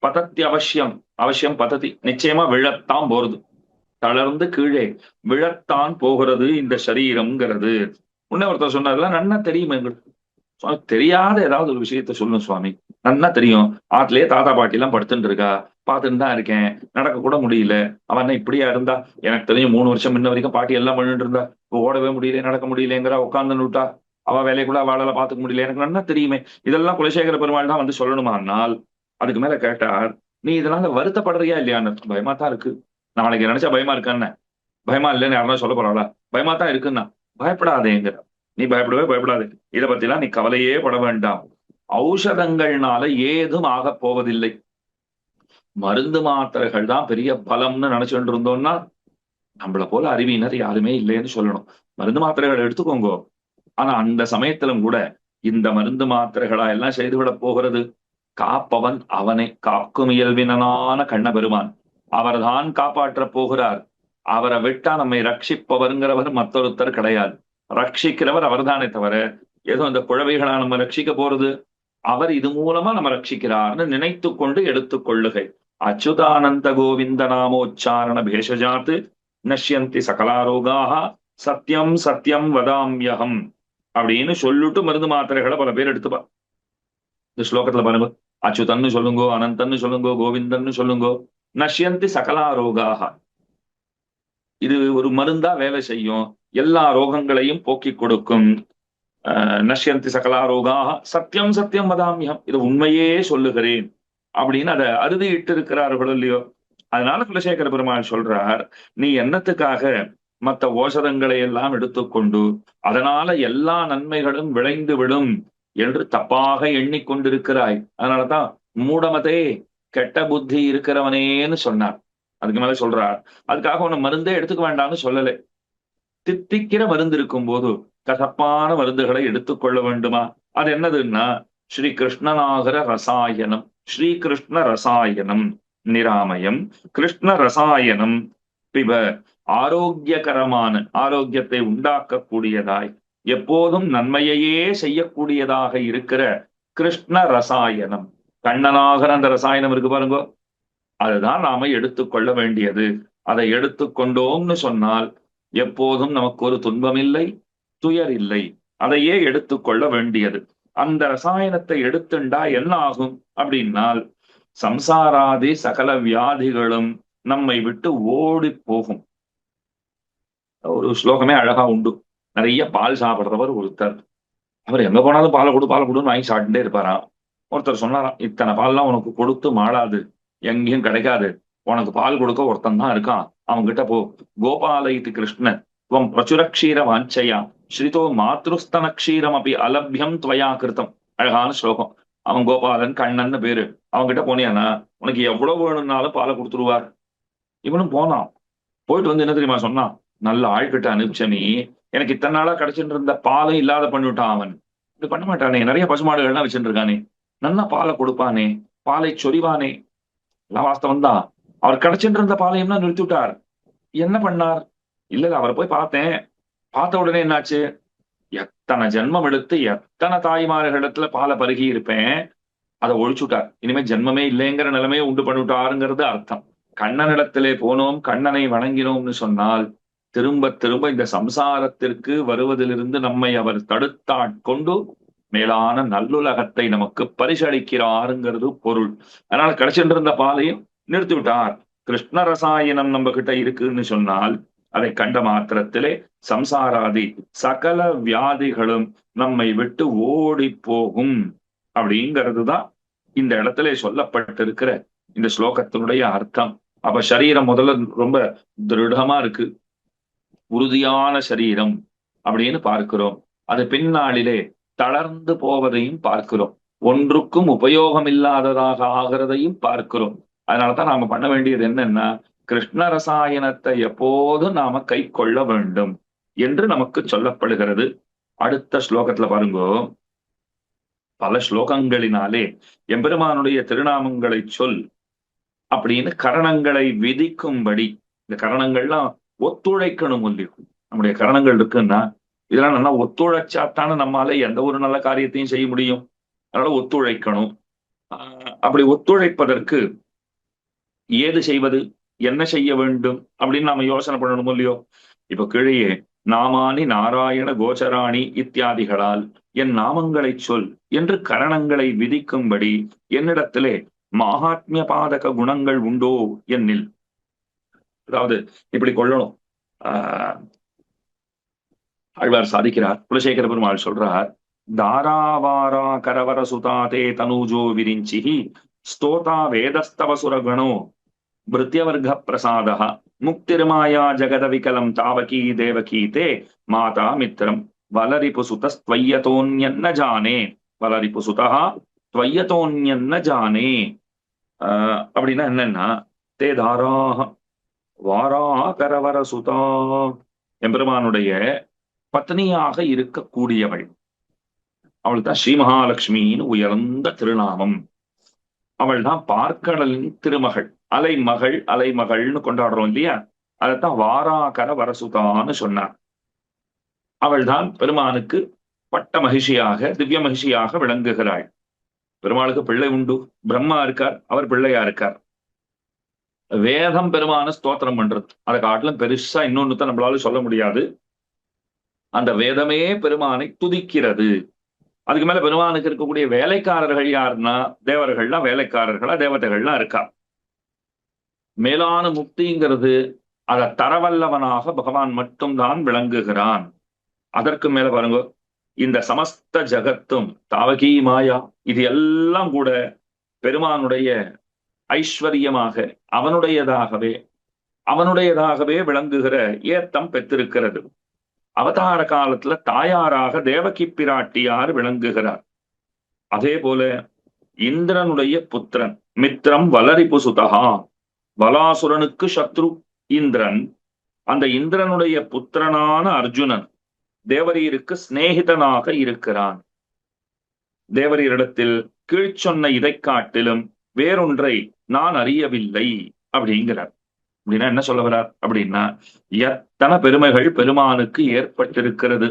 பதத்தி அவசியம், அவசியம் பதத்தி, நிச்சயமா விழத்தான் போறது, தளர்ந்து கீழே விழத்தான் போகிறது இந்த சரீரம்ங்கிறது. உன்ன ஒருத்தர் சொன்னார்ல, நன்னா தெரியும் எங்களுக்கு. சுவாமி, தெரியாத ஏதாவது ஒரு விஷயத்த சொல்லணும் சுவாமி. நன்னா தெரியும், ஆத்துலயே தாத்தா பாட்டி எல்லாம் படுத்துட்டு இருக்கா, பார்த்துட்டு தான் இருக்கேன், நடக்க கூட முடியல. அவன் என்ன இப்படியா இருந்தா? எனக்கு தெரியும் 3 வருஷம் முன்ன வரைக்கும் பாட்டி எல்லாம் பண்ணிட்டு இருந்தா, இப்போ ஓடவே முடியல, நடக்க முடியலங்கிற, உட்கார்ந்து விட்டா, அவ வேலையை கூட அவளால பாத்துக்க முடியல, எனக்கு நன்னா தெரியுமே. இதெல்லாம் குலசேகர பெருமாள் தான் வந்து சொல்லணுமானால். அதுக்கு மேல கேட்டார், நீ இதனால வருத்தப்படுறியா இல்லையான்னு. பயமா தான் இருக்கு. நாளைக்கு நினைச்சா பயமா இருக்கான்னு. பயமா இல்லைன்னு யாருன்னா சொல்ல போறாளா? பயமா தான் இருக்குன்னா. பயப்படாதேங்கிற. நீ பயப்படவே பயப்படாதே. இதை பத்திலாம் நீ கவலையே பட வேண்டாம். ஔஷதங்கள்னால ஏதும் ஆகப் போவதில்லை. மருந்து மாத்திரைகள் தான் பெரிய பலம்னு நினைச்சுட்டு இருந்தோம்னா, நம்மள போல அறிவியினர் யாருமே இல்லைன்னு சொல்லணும். மருந்து மாத்திரைகள் எடுத்துக்கோங்க. ஆனா அந்த சமயத்திலும் கூட இந்த மருந்து மாத்திரைகளா எல்லாம் செய்துவிட போகிறது? காப்பவன் அவனை, காக்கும் இயல்பினனான கண்ண பெருமான் அவர்தான் காப்பாற்றப் போகிறார். அவரை விட்டா நம்மை ரட்சிப்பவருங்கிறவர் மற்றொருத்தர் கிடையாது. ரட்சிக்கிறவர் அவர்தானே தவிர, ஏதோ இந்த குழவைகளா நம்ம ரட்சிக்க போறது, அவர் இது மூலமா நம்ம ரட்சிக்கிறார்னு நினைத்து கொண்டு எடுத்துக்கொள்ளுகை. அச்சுதானந்த கோவிந்த நாமோச்சாரண பேஷஜாத்து நஷ்யந்தி சகலாரோகாக சத்தியம் சத்தியம் வதாம்யகம் அப்படின்னு சொல்லிட்டு மருந்து மாத்திரைகளை பல பேர் எடுத்துப்பா. இந்த ஸ்லோகத்துல பாருங்க, அச்சுதன்னு சொல்லுங்கோ, அனந்தன்னு சொல்லுங்கோ, கோவிந்தன்னு சொல்லுங்கோ, நஷ்யந்தி சகலாரோகாக. இது ஒரு மருந்தா வேலை செய்யும், எல்லா ரோகங்களையும் போக்கி கொடுக்கும். நஷ்யந்தி சகலாரோகாக சத்தியம் சத்தியம் வதாமியம், இது உண்மையே சொல்லுகிறேன் அப்படின்னு அதை அறுதியிட்டு இருக்கிறார்கள் இல்லையோ. அதனால குலசேகர பெருமாள் சொல்றார், நீ என்னத்துக்காக மற்ற ஓஷதங்களை எல்லாம் எடுத்துக்கொண்டு அதனால எல்லா நன்மைகளும் விளைந்து விடும் என்று தப்பாக எண்ணிக்கொண்டிருக்கிறாய். அதனாலதான் மூடமதே, கெட்ட புத்தி இருக்கிறவனேன்னு சொன்னார். அதுக்கு மேல சொல்றார், அதுக்காக உன்னை மருந்தே எடுத்துக்க வேண்டாம்னு சொல்லலை. தித்திக்கிற மருந்து இருக்கும் போது கசப்பான மருந்துகளை எடுத்துக்கொள்ள வேண்டுமா? அது என்னதுன்னா, ஸ்ரீ கிருஷ்ணநாகர ரசாயனம், ஸ்ரீ கிருஷ்ண ரசாயனம் நிராமயம், கிருஷ்ண ரசாயனம் பிப. ஆரோக்கியகரமான, ஆரோக்கியத்தை உண்டாக்கக்கூடியதாய், எப்போதும் நன்மையையே செய்யக்கூடியதாக இருக்கிற கிருஷ்ண ரசாயனம், கண்ணனாகிற அந்த ரசாயனம் இருக்கு பாருங்க, அதுதான் நாம எடுத்துக்கொள்ள வேண்டியது. அதை எடுத்துக்கொண்டோம்னு சொன்னால் எப்போதும் நமக்கு ஒரு துன்பம் இல்லை, துயர் இல்லை. அதையே எடுத்துக்கொள்ள வேண்டியது. அந்த ரசாயனத்தை எடுத்துண்டா என்ன ஆகும் அப்படின்னால், சம்சாராதி சகல வியாதிகளும் நம்மை விட்டு ஓடி போகும். ஒரு ஸ்லோகமே அழகா உண்டு. நிறைய பால் சாப்பிடுறவர் ஒருத்தர், அவர் எங்க போனாலும் பாலை கொடு பாலை கொடுன்னு வாங்கி சாப்பிட்டுட்டே இருப்பாராம். ஒருத்தர் சொன்னாராம், இத்தனை பால்லாம் உனக்கு கொடுத்து மாளாது, எங்கேயும் கிடைக்காது, உனக்கு பால் கொடுக்க ஒருத்தன் தான் இருக்கான், அவன் கிட்ட போ. கோபால இது கிருஷ்ண துவம் பிரச்சுரக்ஷீர வாஞ்சையா ஸ்ரீதோ மாத்ருஸ்தன க்ஷீரம் அப்படி அலபியம் துவயா கிருத்தம். அழகான ஸ்லோகம். அவன் கோபாலன், கண்ணன்னு பேரு. அவன்கிட்ட போனியானா உனக்கு எவ்வளவு வேணும்னாலும் பாலை கொடுத்துருவார். இவனும் போனான். போயிட்டு வந்து என்ன தெரியுமா சொன்னான், நல்ல ஆள்கிட்ட அனுப்பிச்ச நீ, எனக்கு இத்தனை நாளா கிடைச்சிட்டு இருந்த பாலும் இல்லாத பண்ணிவிட்டான். அவன் இது பண்ண மாட்டானே, நிறைய பசுமாடுகள்லாம் வச்சுட்டு இருக்கானே, நல்லா பாலை கொடுப்பானே, பாலை சொரிவானே. எல்லாம் வாஸ்தவம் தான். அவர் கிடைச்சிட்டு இருந்த பாலையும் தான் நிறுத்தி விட்டார். என்ன பண்ணார்? இல்ல இல்ல, அவரை போய் பார்த்தேன். பார்த்த உடனே என்னாச்சு, எத்தனை ஜென்மம் எடுத்து எத்தனை தாய்மார்களிடத்துல பாலை பருகி இருப்பேன், அதை ஒழிச்சுட்டார். இனிமே ஜென்மமே இல்லைங்கிற நிலைமையை உண்டு பண்ணிவிட்டாருங்கிறது அர்த்தம். கண்ணனிடத்திலே போனோம், கண்ணனை வணங்கினோம்னு சொன்னால் திரும்ப திரும்ப இந்த சம்சாரத்திற்கு வருவதிலிருந்து நம்மை அவர் தடுத்தாட்கொண்டு மேலான நல்லுலகத்தை நமக்கு பரிசளிக்கிறாருங்கிறது பொருள். அதனால கிடைச்சிட்டு இருந்த பாலையும் நிறுத்தி விட்டார். கிருஷ்ண ரசாயனம் நம்ம கிட்ட இருக்குன்னு சொன்னால் அதை கண்ட மாத்திரத்திலே சம்சாராதி சகல வியாதிகளும் நம்மை விட்டு ஓடி போகும் அப்படிங்கிறது தான் இந்த இடத்துல சொல்லப்பட்டிருக்கிற இந்த ஸ்லோகத்தினுடைய அர்த்தம். அப்ப சரீரம் முதல்ல ரொம்ப திருடமா இருக்கு, உறுதியான சரீரம் அப்படின்னு பார்க்கிறோம். அது பின்னாளிலே தளர்ந்து போவதையும் பார்க்கிறோம், ஒன்றுக்கும் உபயோகம் இல்லாததாக ஆகிறதையும் பார்க்கிறோம். அதனாலதான் நாம பண்ண வேண்டியது என்னன்னா, கிருஷ்ண ரசாயனத்தை எப்போதும் நாம கை கொள்ள வேண்டும் என்று நமக்கு சொல்லப்படுகிறது. அடுத்த ஸ்லோகத்துல பாருங்கோ, பல ஸ்லோகங்களினாலே எம்பெருமானுடைய திருநாமங்களை சொல் அப்படின்னு கரணங்களை விதிக்கும்படி, இந்த கரணங்கள்லாம் ஒத்துழைக்கணும் இல்லையோ. நம்முடைய கரணங்கள் இருக்குன்னா இதெல்லாம் நல்லா ஒத்துழைச்சாத்தானே நம்மால எந்த ஒரு நல்ல காரியத்தையும் செய்ய முடியும். அதனால ஒத்துழைக்கணும். அப்படி ஒத்துழைப்பதற்கு ஏது செய்வது, என்ன செய்ய வேண்டும் அப்படின்னு நாம யோசனை பண்ணணும் இல்லையோ. இப்ப கீழே நாமானி நாராயண கோச்சராணி இத்தியாதிகளால் என் நாமங்களை சொல் என்று கரணங்களை விதிக்கும்படி என்னிடத்திலே மகாத்மிய பாதக குணங்கள் உண்டோ என்னில். அதாவது இப்படி கொள்ளணும். ஆழ்வார் சாதிக்கிறார், குலசேகர பெருமாள் சொல்றார், தாராவாரா கரவர சுதாதே தனூஜோ விரிஞ்சிஹி ஸ்தோதா வேதஸ்தவ சுரகணோ பிருத்யவர்க பிரசாதः முக்திர்மாயா ஜகத விகலம் தாவகீ தேவகீ தே மாதா மித்திரம் வலரிபு சுதஸ்த்வய்யதோன்யன்ன ஜானே வலரிபு சுதா துவய்யதோன்யன்ன ஜானே. அப்படின்னா என்னன்னா, தே தாராக வாரா கரவர சுதா, எம்பெருமானுடைய பத்னியாக இருக்கக்கூடியவள். அவள் தான் ஸ்ரீ மகாலட்சுமின்னு உயர்ந்த திருநாமம். அவள் தான் பார்க்கடலின் திருமகள், அலைமகள், அலைமகள்னு கொண்டாடுறோம் இல்லையா. அதைத்தான் வாராகர வரசுதான்னு சொன்னார். அவள் தான் பெருமானுக்கு பட்ட மகிழ்ச்சியாக, திவ்ய மகிழ்ச்சியாக விளங்குகிறாள். பெருமாளுக்கு பிள்ளை உண்டு, பிரம்மா இருக்கார், அவர் பிள்ளையா இருக்கார். வேதம் பெருமான ஸ்தோத்திரம் பண்றது, அதை காட்டிலும் பெருசா இன்னொன்னு நம்மளால சொல்ல முடியாது. அந்த வேதமே பெருமானை துதிக்கிறது. அதுக்கு மேல பெருமானுக்கு இருக்கக்கூடிய வேலைக்காரர்கள் யாருன்னா, தேவர்கள்லாம் வேலைக்காரர்களா, தேவதைகள்லாம் இருக்கா. மேலான முக்திங்கிறது அதை தரவல்லவனாக பகவான் மட்டும்தான் விளங்குகிறான். அதற்கு மேல பாருங்க, இந்த சமஸ்த ஜகத்தும் தாவகி மாயா, இது எல்லாம் கூட பெருமானுடைய ஐஸ்வர்யமாக அவனுடையதாகவே விளங்குகிற ஏத்தம் பெற்றிருக்கிறது. அவதார காலத்துல தாயாராக தேவகி பிராட்டியார் விளங்குகிறார். அதே போல இந்திரனுடைய புத்திரன் மித்திரம் வலரிபு சுதகா, வலாசுரனுக்கு சத்ரு இந்திரன். அந்த இந்திரனுடைய புத்திரனான அர்ஜுனன் தேவரீருக்கு சிநேகிதனாக இருக்கிறான். தேவரீரிடத்தில் கீழ்ச்சொன்ன இதை காட்டிலும் வேறொன்றை நான் அறியவில்லை அப்படிங்கிறார். அப்படின்னா என்ன சொல்ல வர்றார் அப்படின்னா, எத்தனை பெருமைகள் பெருமானுக்கு ஏற்பட்டிருக்கிறது,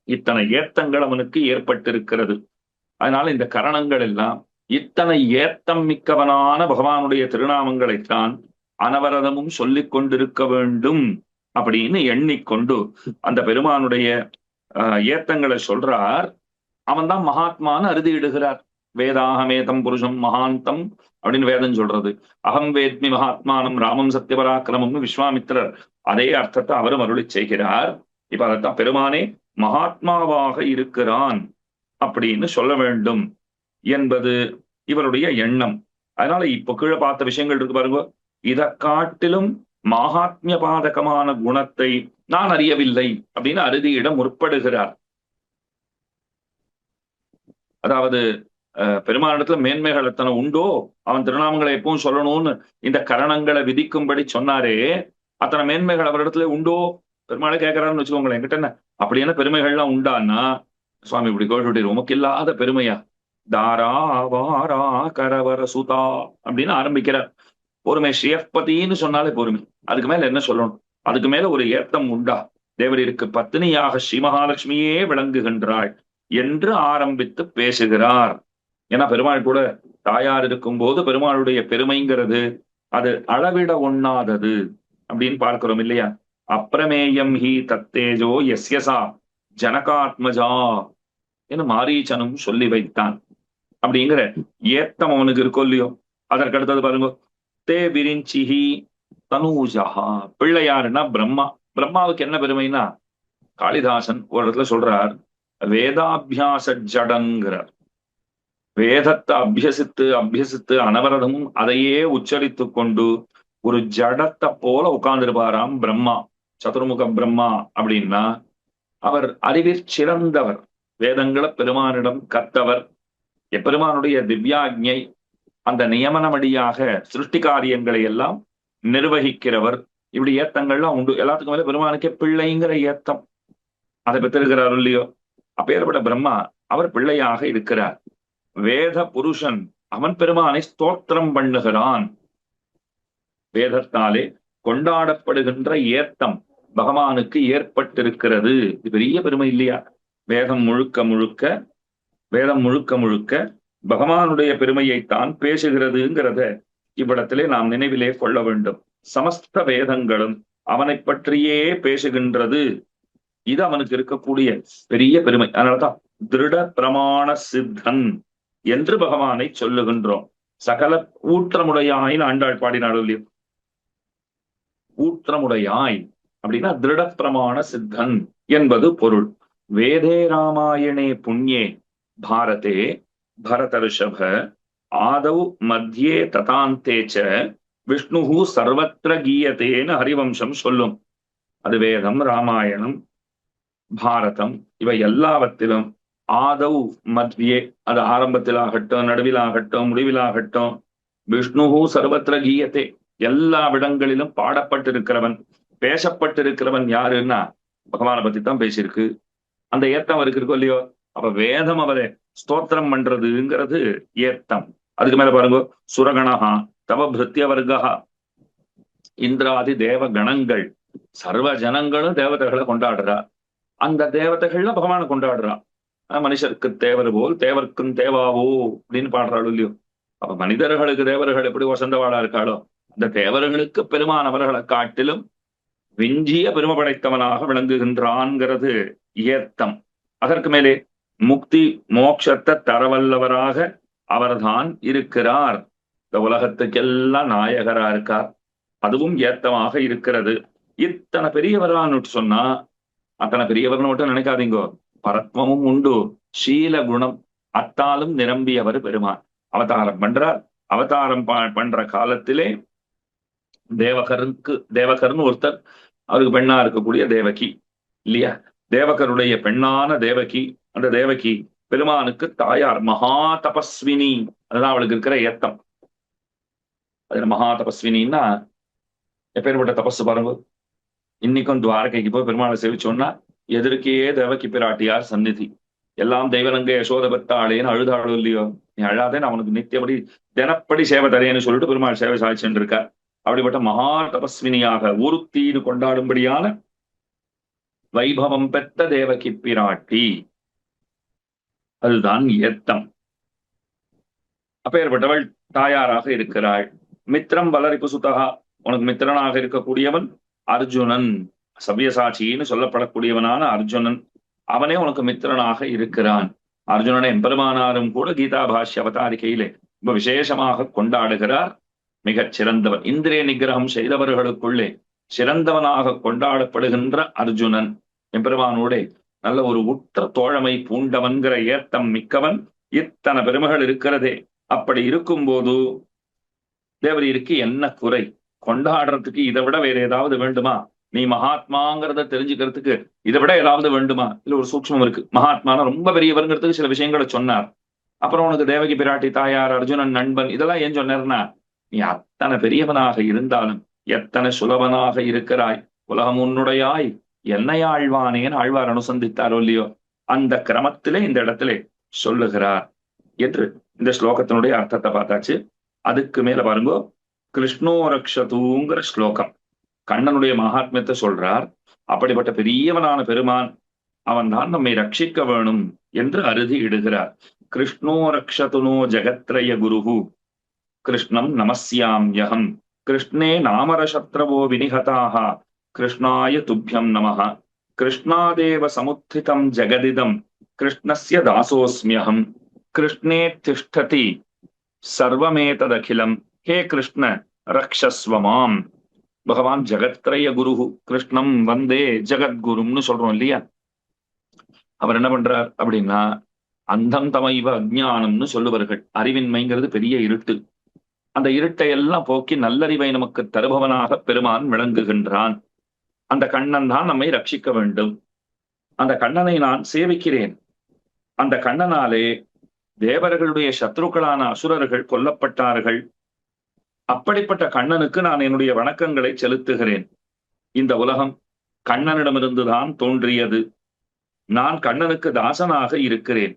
இத்தனை ஏத்தங்கள் அவனுக்கு ஏற்பட்டிருக்கிறது. அதனால இந்த கரணங்கள் எல்லாம் இத்தனை ஏத்தம் மிக்கவனான பகவானுடைய திருநாமங்களைத்தான் அனவரதமும் சொல்லிக் கொண்டிருக்க வேண்டும் அப்படின்னு எண்ணிக்கொண்டு அந்த பெருமானுடைய ஏத்தங்களை சொல்றார். அவன் தான் மகாத்மான்னு அறுதியிடுகிறார். வேதாகமேதம் புருஷம் மகாந்தம் அப்படின்னு வேதம் சொல்றது. அகம் வேத்மி மகாத்மானம் ராமம் சத்யபராக்கிரமம்னு விஸ்வாமித்திரர் அதே அர்த்தத்தை அவரும் அருளி செய்கிறார். இப்ப அதைத்தான் பெருமானே மகாத்மாவாக இருக்கிறான் அப்படின்னு சொல்ல வேண்டும் என்பது இவருடைய எண்ணம். அதனால இப்போ கீழே பார்த்த விஷயங்கள் இருக்கு பாருங்க, இதை காட்டிலும் மகாத்மிய பாதகமான குணத்தை நான் அறியவில்லை அப்படின்னு அறுதியிடம் முற்படுகிறார். அதாவது பெருமானிடத்துல மேன்மைகள் எத்தனை உண்டோ, அவன் திருநாமங்களை எப்பவும் சொல்லணும்னு இந்த கரணங்களை விதிக்கும்படி சொன்னாரே, அத்தனை மேன்மைகள் அவரிடத்துல உண்டோ பெருமாளை கேட்கிறாருன்னு வச்சுக்கோங்களேன். என்கிட்ட என்ன அப்படி என்ன பெருமைகள்லாம் உண்டான்னா, சுவாமி இப்படி கோஷி உமக்கு இல்லாத பெருமையா, தாரா வாரா கரவர சுதா அப்படின்னு ஆரம்பிக்கிறார். பொறுமை, ஸ்ரீயப்பதின்னு சொன்னாலே பொறுமை. அதுக்கு மேல என்ன சொல்லணும்? அதுக்கு மேல ஒரு ஏத்தம் உண்டா? தேவரீருக்கு பத்தினியாக ஸ்ரீ மகாலட்சுமியே விளங்குகின்றாள் என்று ஆரம்பித்து பேசுகிறார். ஏன்னா பெருமாள் கூட தாயார் இருக்கும் போது பெருமாளுடைய பெருமைங்கிறது அது அளவிட ஒண்ணாதது அப்படின்னு பார்க்கிறோம் இல்லையா. அப்பிரமேயம் ஹி தத்தேஜோ எஸ்யசா ஜனகாத்மஜா என்று மாரீச்சனும் சொல்லி வைத்தான். அப்படிங்கிற ஏத்தம் அவனுக்கு இருக்கோ இல்லையோ. அதற்கடுத்தது பாருங்க, தே விரிஞ்சிஹி தனூஜா, பிள்ளையாருன்னா பிரம்மா. பிரம்மாவுக்கு என்ன பெருமைன்னா, காளிதாசன் ஒரு இடத்துல சொல்றார், வேதாபியாச ஜடங்கிறார். வேதத்தை அபியசித்து அனவரதமும் அதையே உச்சரித்து கொண்டு ஒரு ஜடத்தை போல உட்கார்ந்துருப்பாராம் பிரம்மா. சதுர்முக பிரம்மா அப்படின்னா அவர் அறிவில் சிறந்தவர், வேதங்களை பெருமானிடம் கத்தவர், எப்பெருமானுடைய திவ்யாக்ஞை அந்த நியமனமடியாக சிருஷ்டி காரியங்களை எல்லாம் நிர்வகிக்கிறவர். இப்படி ஏத்தங்கள்லாம் உண்டு. எல்லாத்துக்கும் மேல பெருமானுக்கே பிள்ளைங்கிற ஏத்தம் அதை பெற்றிருக்கிறார் இல்லையோ. அப்பேற்பட்ட பிரம்மா அவர் பிள்ளையாக இருக்கிறார். வேத புருஷன் அவன் பெருமானை ஸ்தோத்திரம் பண்ணுகிறான். வேதத்தாலே கொண்டாடப்படுகின்ற ஏத்தம் பகவானுக்கு ஏற்பட்டிருக்கிறது. இது பெரிய பெருமை இல்லையா? வேதம் முழுக்க முழுக்க வேதம் முழுக்க முழுக்க பகவானுடைய பெருமையைத்தான் பேசுகிறதுங்கிறத இவ்விடத்திலே நாம் நினைவிலே கொள்ள வேண்டும். சமஸ்த வேதங்களும் அவனை பற்றியே பேசுகின்றது. இது அவனுக்கு இருக்கக்கூடிய பெரிய பெருமை. அதனாலதான் திருட பிரமாண சித்தன் என்று பகவானை சொல்லுகின்றோம். சகல ஊற்றமுடையாயின் ஆண்டாள் பாடினாள் இல்லையோ? ஊற்றமுடையாய் அப்படின்னா திருட பிரமாண சித்தன் என்பது பொருள். வேதே ராமாயணே புண்ணியே பாரதே பரதர்ஷப ஆதவ் மத்தியே ததாந்தேச்ச விஷ்ணுஹு சர்வத்திர கீயத்தேன்னு ஹரிவம்சம் சொல்லும். அது வேதம், ராமாயணம், பாரதம் இவை எல்லாவற்றிலும் ஆதவ் மத்தியே, அது ஆரம்பத்திலாகட்டும், நடுவிலாகட்டும், முடிவிலாகட்டும், விஷ்ணுஹு சர்வத்திர கீயத்தே எல்லா இடங்களிலும் பாடப்பட்டிருக்கிறவன், பேசப்பட்டிருக்கிறவன் யாருன்னா பகவானை பத்தி தான் பேசியிருக்கு. அந்த ஏத்தம் அவருக்கு இருக்கோ இல்லையோ? அப்ப வேதம் அவரை ஸ்தோத்திரம் பண்றதுங்கிறது ஏத்தம். அதுக்கு மேல பாருங்க, சுரகணஹா தவ பிருத்திய வர்க்கா, இந்திராதி தேவ கணங்கள் சர்வ ஜனங்களும் தேவதைகளை கொண்டாடுறா. அந்த தேவதைகள்ல பகவானை கொண்டாடுறா. மனுஷருக்கு தேவர் போல் தேவர்க்கும் தேவாவோ அப்படின்னு பாடுறாள் இல்லையோ? அப்ப மனிதர்களுக்கு தேவர்கள் எப்படி வசந்தவாளா இருக்காளோ, அந்த தேவர்களுக்கு பெருமான் அவர்களை காட்டிலும் விஞ்சிய பெருமை படைத்தவனாக விளங்குகின்றான்ங்கிறது ஏத்தம். அதற்கு மேலே முக்தி மோட்சத்தை தரவல்லவராக அவர்தான் இருக்கிறார். இந்த உலகத்துக்கெல்லாம் நாயகரா இருக்கார். அதுவும் ஏத்தமாக இருக்கிறது. இத்தனை பெரியவரான்னு சொன்னா, அத்தனை பெரியவர்னு மட்டும் நினைக்காதீங்கோ, பரத்வமும் உண்டு, சீல குணம் அத்தாலும் நிரம்பியவர் பெருமான். அவதாரம் பண்றார். அவதாரம் பண்ற காலத்திலே தேவகர்னு ஒருத்தர், அவருக்கு பெண்ணா இருக்கக்கூடிய தேவகி இல்லையா? தேவகருடைய பெண்ணான தேவகி, அந்த தேவகி பெருமானுக்கு தாயார், மகா தபஸ்வினி. அதுதான் அவளுக்கு இருக்கிற ஏத்தம். அதுல மகா தபஸ்வினின்னா எப்பேற்பட்ட தபஸ் பாருங்க. இன்னைக்கும் துவாரகைக்கு போய் பெருமாளை சேவிச்சோன்னா எதிர்க்கே தேவகி பிராட்டியார் சந்நிதி. எல்லாம் தெய்வலங்க யசோத பெத்தாளேன்னு அழுதாளோ இல்லையோ? நீ அழாதே, நான் அவனுக்கு நித்தியபடி தினப்படி சேவை தரேன்னு சொல்லிட்டு பெருமாள் சேவை சாதிச்சுட்டு இருக்கார். அப்படிப்பட்ட மகா தபஸ்வினியாக ஊருத்தீடு கொண்டாடும்படியான வைபவம் பெற்ற தேவகி பிராட்டி, அதுதான் ஏத்தம். அப்பேற்பட்டவள் தாயாராக இருக்கிறாள். மித்திரம் வளரிப்பு சுதகா, உனக்கு மித்திரனாக இருக்கக்கூடியவன் அர்ஜுனன், சவ்யசாட்சின்னு சொல்லப்படக்கூடியவனான அர்ஜுனன், அவனே உனக்கு மித்திரனாக இருக்கிறான். அர்ஜுனனை எம்பெருமானாரும் கூட கீதா பாஷ்ய அவதாரிகையிலே ரொம்ப விசேஷமாக கொண்டாடுகிறார். மிகச் சிறந்தவன், இந்திரிய நிகிரகம் செய்தவர்களுக்குள்ளே சிறந்தவனாக கொண்டாடப்படுகின்ற அர்ஜுனன் எம்பெருமானோட நல்ல ஒரு உற்ற தோழமை பூண்டவன்கிற ஏத்தம் மிக்கவன். இத்தனை பெருமைகள் இருக்கிறதே. அப்படி இருக்கும்போது தேவரீருக்கு என்ன குறை? கொண்டாடுறதுக்கு இதை விட வேற ஏதாவது வேண்டுமா? நீ மகாத்மாங்கிறத தெரிஞ்சுக்கிறதுக்கு இதை விட ஏதாவது வேண்டுமா? இதுல ஒரு சூக்ஷ்மம் இருக்கு. மகாத்மான ரொம்ப பெரியவருங்கிறதுக்கு சில விஷயங்களை சொன்னார். அப்புறம் உனக்கு தேவகி பிராட்டி தாயார், அர்ஜுனன் நண்பன், இதெல்லாம் ஏன் சொன்னார்னா, நீ அத்தனை பெரியவனாக இருந்தாலும் எத்தனை சுலபனாக இருக்கிறாய், உலகம் உன்னுடையாய் என்னை ஆழ்வானேன்னு ஆழ்வார் அனுசந்தித்தாரோ இல்லையோ? அந்த கிரமத்திலே இந்த இடத்திலே சொல்லுகிறார் என்று இந்த ஸ்லோகத்தினுடைய அர்த்தத்தை பார்த்தாச்சு. அதுக்கு மேல பாருங்க, கிருஷ்ணோ ரக்ஷதூங்கிற ஸ்லோகம் கண்ணனுடைய மகாத்மியத்தை சொல்றார். அப்படிப்பட்ட பெரியவனான பெருமான் அவன் தான் நம்மை ரட்சிக்க வேணும் என்று அறுதி இடுகிறார். கிருஷ்ணோ ரக்ஷதுனோ ஜெகத்ரய குருஹு கிருஷ்ணம் நமஸ்யாம்யகம் கிருஷ்ணே நாமரசத்ரவோ வினிகதாக கிருஷ்ணாய துப்யம் நமஹ கிருஷ்ணாதேவ சமுத்திதம் ஜெகதிதம் கிருஷ்ணஸ்ய தாசோஸ்மியகம் கிருஷ்ணே திஷ்டதி சர்வமேததகிலம் ஹே கிருஷ்ண ரக்ஷஸ்வமாம். பகவான் ஜெகத்ரய குரு கிருஷ்ணம் வந்தே ஜெகத்குருன்னு சொல்றோம் இல்லையா? அவர் என்ன பண்றார் அப்படின்னா, அந்தம் தமைவ அஜ்ஞானம்னு சொல்லுவார்கள். அறிவின்மைங்கிறது பெரிய இருட்டு. அந்த இருட்டை எல்லாம் போக்கி நல்லறிவை நமக்கு தருபவனாக பெருமான் விளங்குகின்றான். அந்த கண்ணன் தான் நம்மை ரட்சிக்க வேண்டும். அந்த கண்ணனை நான் சேவிக்கிறேன். அந்த கண்ணனாலே தேவர்களுடைய சத்ருக்களான அசுரர்கள் கொல்லப்பட்டார்கள். அப்படிப்பட்ட கண்ணனுக்கு நான் என்னுடைய வணக்கங்களை செலுத்துகிறேன். இந்த உலகம் கண்ணனிடமிருந்துதான் தோன்றியது. நான் கண்ணனுக்கு தாசனாக இருக்கிறேன்.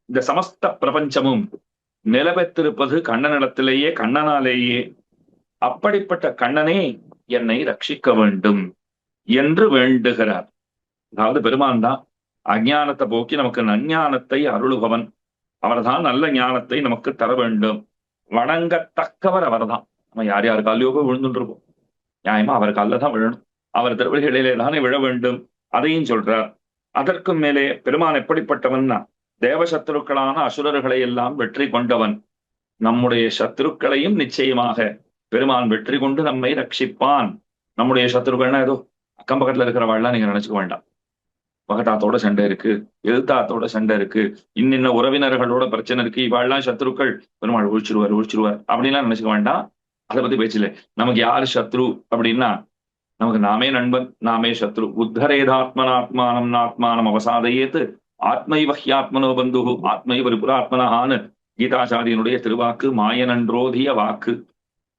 இந்த சமஸ்த பிரபஞ்சமும் நிலவெத்திருப்பது என்று வேண்டுகிறார். அதாவது பெருமான் தான் அஞ்ஞானத்தை போக்கி நமக்கு நஞ்ஞானத்தை அருளுபவன். அவர்தான் நல்ல ஞானத்தை நமக்கு தர வேண்டும். வணங்கத்தக்கவர் அவர்தான். நம்ம யார் யார் காலையோ போய் விழுந்துட்டு இருப்போம். நியாயமா அவர் காலில் தான் விழணும். அவர் திருவடிகளிலே தானே விழ வேண்டும். அதையும் சொல்றார். அதற்கும் மேலே பெருமான் எப்படிப்பட்டவன்னா, தேவசத்துருக்களான அசுரர்களை எல்லாம் வெற்றி கொண்டவன். நம்முடைய சத்துருக்களையும் நிச்சயமாக பெருமான் வெற்றி கொண்டு நம்மை ரட்சிப்பான். நம்முடைய சத்துருக்கள்னா ஏதோ அக்கம் பக்கத்துல இருக்கிறவாள்லாம் நீங்க நினைச்சுக்க வேண்டாம். பகட்டாத்தோட சண்டை இருக்கு, எதிர்த்தாத்தோட சண்டை இருக்கு, இன்னின்ன உறவினர்களோட பிரச்சனை இருக்கு, இவாள்லாம் சத்ருக்கள், பெருமாள் ஒழிச்சிருவார் அப்படின்லாம் நினைச்சுக்க வேண்டாம். அதை பத்தி பேச்சல. நமக்கு யாரு சத்ரு அப்படின்னா, நமக்கு நாமே நண்பன், நாமே சத்ரு. உத்தரேதாத்மனாத்மானம் நாத்மானம் அவசாதையேத்து ஆத்மைவ ஹியாத்மனோ பந்து ஆத்மைவ புராத்மனஹான்னு கீதாச்சாரியனுடைய திருவாக்கு, மாயனன்றோதிய வாக்கு.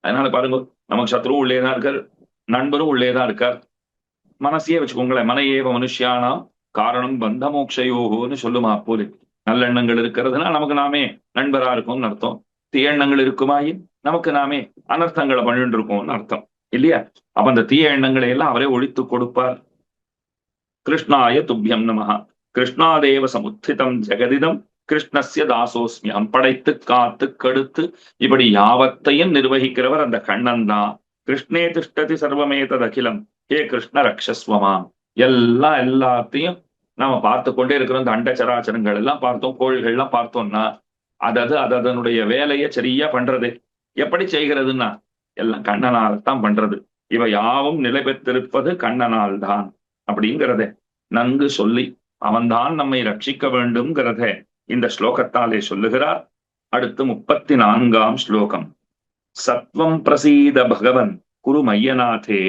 அதனால பாருங்க, நமக்கு சத்ருவும் உள்ளேதான் இருக்கார், நண்பரும் உள்ளேதான் இருக்கார். மனசையே வச்சுக்கோங்களேன். மன ஏவ மனுஷியானா காரணம் பந்த மோக்ஷயோகோன்னு சொல்லுமா போது. நல்லெண்ணங்கள் இருக்கிறதுனா நமக்கு நாமே நண்பரா இருக்கும்னு அர்த்தம். தீய எண்ணங்கள் இருக்குமாயின் நமக்கு நாமே அனர்த்தங்களை பண்ணிட்டு இருக்கோம்னு அர்த்தம் இல்லையா? அப்ப அந்த தீய எண்ணங்களை எல்லாம் அவரே ஒழித்து கொடுப்பார். கிருஷ்ணாய துப்பியம் நமஹா. கிருஷ்ணாதேவ சமுத்திதம் ஜெகதிதம் கிருஷ்ணஸ்ய தாசோஸ்மியம். படைத்து காத்து கெடுத்து இப்படி யாவத்தையும் நிர்வகிக்கிறவர் அந்த கண்ணன் தான். கிருஷ்ணே திஷ்டதி சர்வமேதத் அகிலம் ஹே கிருஷ்ண ரக்ஷஸ்வமாம். எல்லாத்தையும் நாம பார்த்து கொண்டே இருக்கிறோம். இந்த அண்டச்சராச்சரங்கள் எல்லாம் பார்த்தோம், கோள்கள் எல்லாம் பார்த்தோம்னா அதனுடைய வேலையை சரியா பண்றது. எப்படி செய்கிறதுன்னா எல்லாம் கண்ணனால் தான் பண்றது. இவை யாவும் நிலை பெற்றிருப்பது கண்ணனால் தான் அப்படிங்கிறத நன்கு சொல்லி அவன்தான் நம்மை ரட்சிக்க வேண்டும்ங்கிறத இந்த ஸ்லோகத்தாலே சொல்லுகிறார். அடுத்து 34ஆம் ஸ்லோகம். சத்வம் பிரசீத பகவன் குரு மையநாதே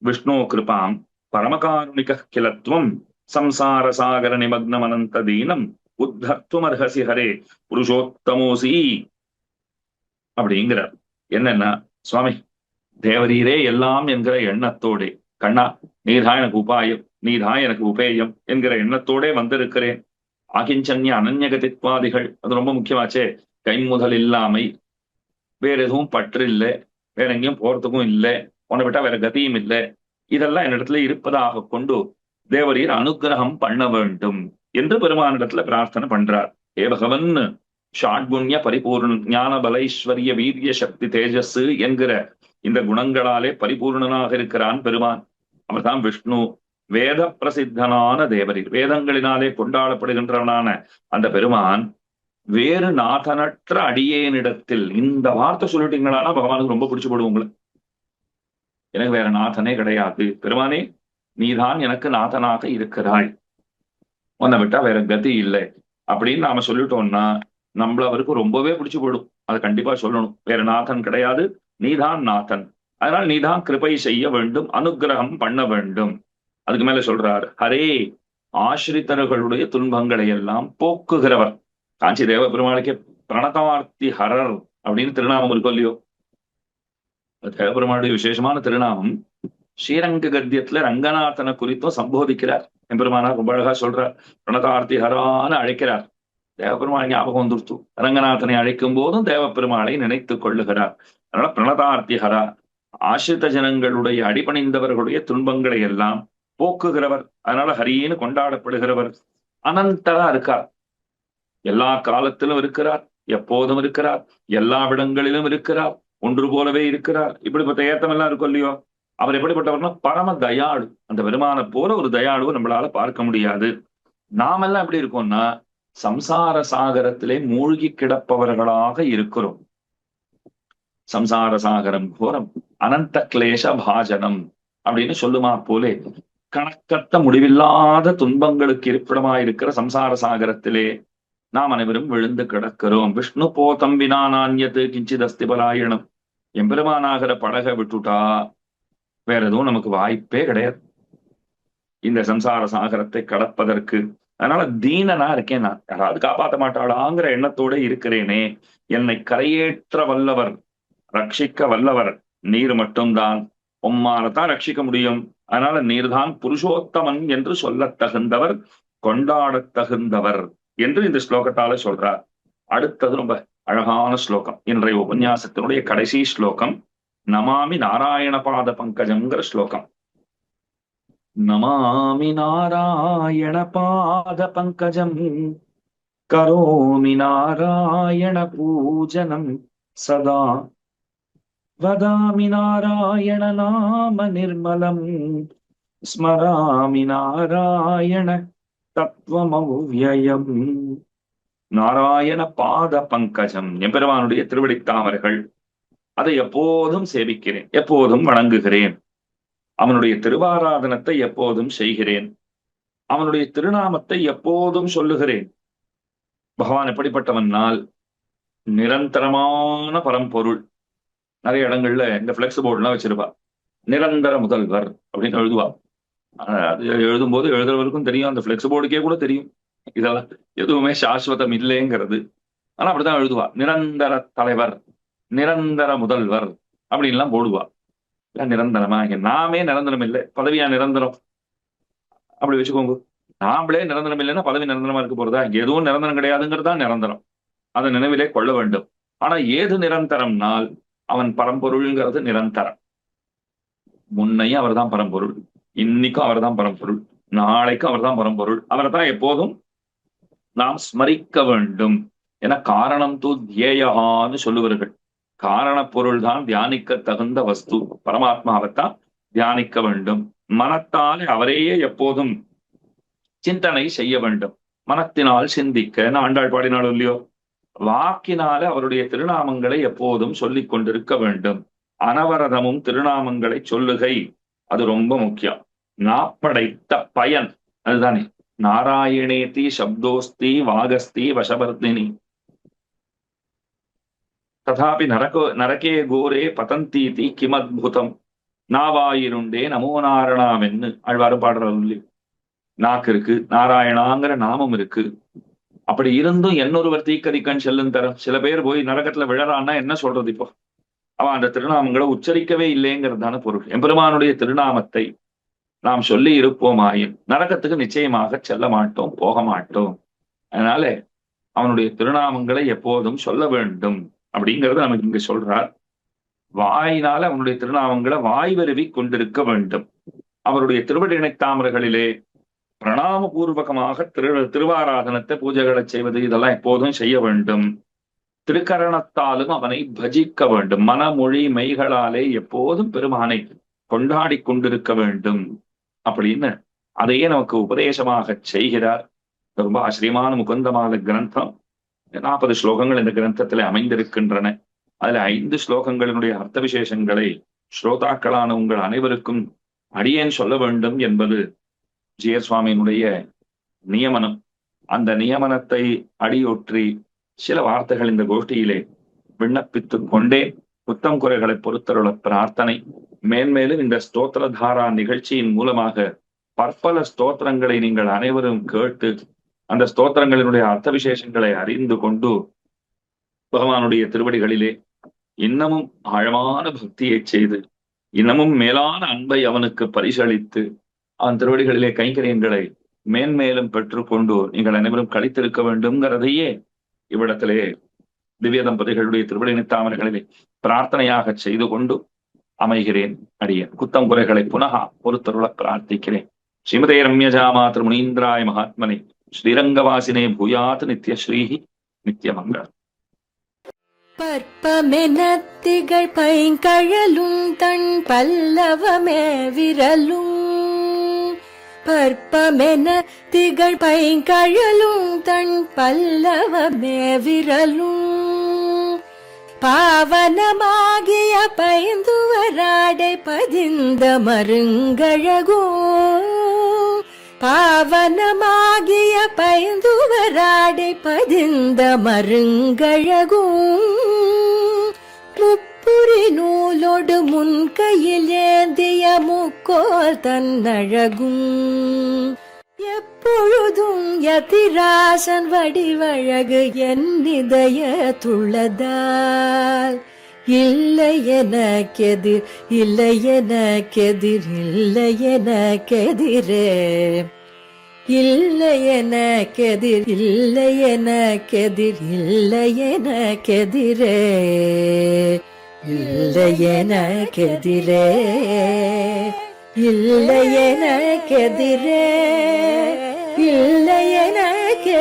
விஷ்ணு கிருபாம் பரமகாருணிக கிலத்வம் சம்சார சாகர நிமக்னம் அனந்த தீனம் உத்தர்த்துமர்ஹசி ஹரே புருஷோத்தமோசி அப்படிங்கிறார். என்னன்னா, சுவாமி தேவரீரே எல்லாம் என்கிற எண்ணத்தோட, கண்ணா நீதான் எனக்கு உபாயம், நீதான் எனக்கு உபேயம் என்கிற எண்ணத்தோட வந்திருக்கிறேன். ஆகிஞ்சன்ய அனன்யகதித்வாதிகள் அது ரொம்ப முக்கியமாச்சே. கைமுதல் இல்லாமை, வேற எதுவும் பற்று இல்லை, வேற எங்கேயும் போறதுக்கும் இல்லை, உன்னை விட்டா வேற கதியும் இல்லை, இதெல்லாம் என்னிடத்துல இருப்பதாக கொண்டு தேவரீர் அனுகிரகம் பண்ண வேண்டும் என்று பெருமானிடத்துல பிரார்த்தனை பண்றார். ஏ பகவன் ஷாட்குண்ய பரிபூர்ண ஞான பலைஸ்வரிய வீரிய சக்தி தேஜஸ் என்கிற இந்த குணங்களாலே பரிபூர்ணனாக இருக்கிறான் பெருமான். அவர்தான் விஷ்ணு. வேத பிரசித்தனான தேவரீர், வேதங்களினாலே கொண்டாடப்படுகின்றவனான அந்த பெருமான் வேறு நாதனற்ற அடியேனிடத்தில். இந்த வார்த்தை சொல்லிட்டீங்களானா பகவானுக்கு ரொம்ப பிடிச்சு போடுவோம். உங்களை எனக்கு வேற நாதனே கிடையாது, பெருமானே நீதான் எனக்கு நாதனாக இருக்கிறாய், உன்னை விட்டா வேற கதி இல்லை அப்படின்னு நாம சொல்லிட்டோம்னா நம்மள அவருக்கு ரொம்பவே பிடிச்சு போயிடும். அதை கண்டிப்பா சொல்லணும். வேற நாதன் கிடையாது, நீதான் நாதன். அதனால் நீதான் கிருபை செய்ய வேண்டும், அனுகிரகம் பண்ண வேண்டும். அதுக்கு மேல சொல்றார், ஹரே ஆசிரித்தர்களுடைய துன்பங்களை எல்லாம் போக்குகிறவர். காஞ்சி தேவ பெருமாளுக்கே பிரணதார்த்தி ஹரர் அப்படின்னு திருநாமம் இருக்கும் இல்லையோ? தேவபெருமானுடைய விசேஷமான திருநாமம். ஸ்ரீரங்க கத்தியத்துல ரங்கநாதனை குறித்தும் சம்போதிக்கிறார் எம்பெருமானார். ரொம்ப அழகா சொல்றார். பிரணதார்த்தி ஹரான்னு அழைக்கிறார். தேவபெருமாள் ஞாபகம் வந்துருத்து. ரங்கநாதனை அழைக்கும் போதும் தேவபெருமாளை நினைத்துக் கொள்ளுகிறார். அதனால பிரணதார்த்தி ஹரா, ஆசிரித்த ஜனங்களுடைய அடிபணிந்தவர்களுடைய துன்பங்களை எல்லாம் போக்குகிறவர். அதனால ஹரின்னு கொண்டாடப்படுகிறவர். அனந்தரா இருக்கார், எல்லா காலத்திலும் இருக்கிறார், எப்போதும் இருக்கிறார், எல்லா இடங்களிலும் இருக்கிறார், ஒன்று போலவே இருக்கிறார். இப்படிப்பட்ட ஏத்தம் எல்லாம் இருக்கும் இல்லையோ? அவர் எப்படிப்பட்டவர்னா பரம தயாளு. அந்த பெருமானை போல ஒரு தயாளுவை நம்மளால பார்க்க முடியாது. நாமெல்லாம் எப்படி இருக்கோம்னா சம்சார சாகரத்திலே மூழ்கி கிடப்பவர்களாக இருக்கிறோம். சம்சார சாகரம் கோரம் அனந்த கிளேச பாஜனம் அப்படின்னு சொல்லுமா போலே கணக்கற்ற முடிவில்லாத துன்பங்களுக்கு இருப்பிடமாயிருக்கிற சம்சார சாகரத்திலே நாம் அனைவரும் விழுந்து கிடக்கிறோம். விஷ்ணு போதம் வினா நான்யத்து கிஞ்சித் அஸ்தி பலாயணம். எம்பெருமானாகிற படகை விட்டுட்டா வேற எதுவும் நமக்கு வாய்ப்பே கிடையாது இந்த சம்சார சாகரத்தை கடப்பதற்கு. அதனால தீனனா இருக்கேன் நான், யாராவது காப்பாற்ற மாட்டாளாங்கிற எண்ணத்தோட இருக்கிறேனே. என்னை கரையேற்ற வல்லவர், ரட்சிக்க வல்லவர் நீர் மட்டும்தான். உம்மாலதான் ரட்சிக்க முடியும். அதனால நீர்தான் புருஷோத்தமன் என்று சொல்லத் தகுந்தவர், கொண்டாடத் தகுந்தவர் என்று இந்த ஸ்லோகத்தால சொல்றார். அடுத்தது ரொம்ப அழகான ஸ்லோகம், இன்றைய உபன்யாசத்தினுடைய கடைசி ஸ்லோகம். நமாமி நாராயண பாத பங்கஜம்ங்கிற ஸ்லோகம். நமாமி நாராயண பாத பங்கஜம் கரோமி நாராயண பூஜனம் சதா வதாமி நாராயண நாம நிர்மலம் ஸ்மராமி நாராயண தத்துவமவ்யயம். நாராயண பாத பங்கஜம், எம்பெருமானுடைய திருவடி தாமரைகள், அதை எப்போதும் சேவிக்கிறேன், எப்போதும் வணங்குகிறேன். அவனுடைய திருவாராதனத்தை எப்போதும் செய்கிறேன். அவனுடைய திருநாமத்தை எப்போதும் சொல்லுகிறேன். பகவான் எப்படிப்பட்டவனால் நிரந்தரமான பரம்பொருள். நிறைய இடங்கள்ல இந்த பிளெக்ஸ் போர்டுலாம் வச்சிருப்பா, நிரந்தர முதல்வர் அப்படின்னு எழுதுவா. அது எழுதும்போது எழுதுறவருக்கும் தெரியும், அந்த பிளெக்ஸ் போர்டுக்கே கூட தெரியும் இதெல்லாம் எதுவுமே சாஸ்வதம் இல்லைங்கிறது. ஆனா அப்படிதான் எழுதுவா, நிரந்தர தலைவர், நிரந்தர முதல்வர் அப்படின்லாம் போடுவா. நிரந்தரமா? நாமே நிரந்தரம் இல்லை, பதவியா நிரந்தரம்? அப்படி வச்சுக்கோங்க. நாமளே நிரந்தரம் இல்லைன்னா பதவி நிரந்தரமா இருக்க போறதா? எதுவும் நிரந்தரம் கிடையாதுங்கிறது தான் நிரந்தரம். அதை நினைவிலே கொள்ள வேண்டும். ஆனா ஏது நிரந்தரம்னால் அவன் பரம்பொருள்ங்கிறது நிரந்தரம். முன்னையும் அவர் தான் பரம்பொருள், இன்னைக்கும் அவர் தான் பரம்பொருள், நாளைக்கும் அவர் தான் பரம்பொருள். அவரை தான் எப்போதும் நாம் ஸ்மரிக்க வேண்டும். என காரணம் தூ தியேயான்னு சொல்லுவார்கள். காரண பொருள் தான் தியானிக்க தகுந்த வஸ்து. பரமாத்மாவைத்தான் தியானிக்க வேண்டும். மனத்தாலே அவரையே எப்போதும் சிந்தனை செய்ய வேண்டும். மனத்தினால் சிந்திக்க ஆண்டாள் பாடினாலும் இல்லையோ, வாக்கினால அவருடைய திருநாமங்களை எப்போதும் சொல்லிக் கொண்டிருக்க வேண்டும். அனவரதமும் திருநாமங்களை சொல்லுகை, அது ரொம்ப முக்கியம். நாப்படைத்த பயன் அதுதானே. நாராயணேதி சப்தோஸ்தி வாகஸ்தி வசவர்தினி ததாபி நரகே கோரே பதந்தீதி கிமத்புதம் நாவாயிருண்டே நமோ நாரணாவென்னு ஆழ்வாரு பாடுறது. நாக்கு இருக்கு, நாராயணாங்கிற நாமம் இருக்கு. அப்படி இருந்தும் என்னொருவர் தீக்கதிக்கண் செல்லும் தரம். சில பேர் போய் நரகத்துல விழறான்னா என்ன சொல்றது? இப்போ அவன் அந்த திருநாமங்களை உச்சரிக்கவே இல்லைங்கிறதான பொருள். எம்பெருமானுடைய திருநாமத்தை நாம் சொல்லி இருப்போமாயின் நரகத்துக்கு நிச்சயமாக செல்ல மாட்டோம், போக மாட்டோம். அதனால அவனுடைய திருநாமங்களை எப்போதும் சொல்ல வேண்டும் அப்படிங்கறத நமக்கு இங்க சொல்றார். வாயினால அவனுடைய திருநாமங்களை வாய் வருவி கொண்டிருக்க வேண்டும். அவருடைய திருவடி இணைத்தாமர்களிலே பிரணாம பூர்வகமாக திருவாராதனத்தை பூஜைகளை செய்வது, இதெல்லாம் எப்போதும் செய்ய வேண்டும். திருக்கரணத்தாலும் அவனை பஜிக்க வேண்டும். மனமொழி மெய்களாலே எப்போதும் பெருமானை கொண்டாடி கொண்டிருக்க வேண்டும் அப்படின்னு அதையே நமக்கு உபதேசமாக செய்கிறார். ரொம்ப ஆச்சரியமான முகுந்தமான கிரந்தம். 40 ஸ்லோகங்கள் இந்த கிரந்தத்திலே அமைந்திருக்கின்றன. அதுல 5 ஸ்லோகங்களினுடைய அர்த்த விசேஷங்களை ஸ்ரோதாக்களான உங்கள் அனைவருக்கும் அடியேன் சொல்ல வேண்டும் என்பது ஜியர் சுவாமியினுடைய நியமனம். அந்த நியமனத்தை அடியொற்றி சில வார்த்தைகள் இந்த கோஷ்டியிலே விண்ணப்பித்துக் கொண்டே புத்தம் குறைகளை பொறுத்தருள பிரார்த்தனை. மேன்மேலும் இந்த ஸ்தோத்திரதாரா நிகழ்ச்சியின் மூலமாக பற்பல ஸ்தோத்திரங்களை நீங்கள் அனைவரும் கேட்டு அந்த ஸ்தோத்திரங்களினுடைய அர்த்த விசேஷங்களை அறிந்து கொண்டு பகவானுடைய திருவடிகளிலே இன்னமும் ஆழமான பக்தியை செய்து இன்னமும் மேலான அன்பை அவனுக்கு பரிசளித்து அவன் திருவடிகளிலே கைங்கரியங்களை மேன்மேலும் பெற்றுக்கொண்டு நீங்கள் அனைவரும் கழித்திருக்க வேண்டும்ங்கிறதையே இவ்விடத்திலே திவ்ய தம்பதிகளுடைய திருவடி நித்தாமர்களிலே பிரார்த்தனையாக செய்து கொண்டு அமைகிறேன். அடியேன் குத்தம் குறைகளை புனகா பொறுத்தருள பிரார்த்திக்கிறேன். ஸ்ரீமதே ரம்யஜாமா திருமுனீந்திராய மகாத்மனே ஸ்ரீரங்கவாசினே பூயாத் நித்யஸ்ரீஹி நித்யமங்கலம். பற்பமெனத்திகள் பைங்கழலும் தன் பல்லவமே விரலும். பற்பமென திகழ் பைங்கழலும் தன் பல்லவமே விரலும். பாவனமாகிய பைந்துவராடை பதிந்த மருங்கழகும். பாவனமாகிய பைந்துவராடை பதிந்த மருங்கழகும். முப்புரி நூலோடு முன்கையில் ஏந்திய முக்கோல் தன்னழகும். எப்பொழுதும் யதிராசன் வடிவழகு என் இதயத்துள்ளதால் இல்லை எனக்கெதிர், இல்லை எனக்கெதிர், இல்லை எனக்கெதிரே. இல்லை எனக்கெதிர், இல்லை எனக்கெதிர், இல்லை எனக்கெதிரே. இல்லை எனக்கெதிரே. இல்லையெனக்கெதிரே இல்லையெனக்கெதிரே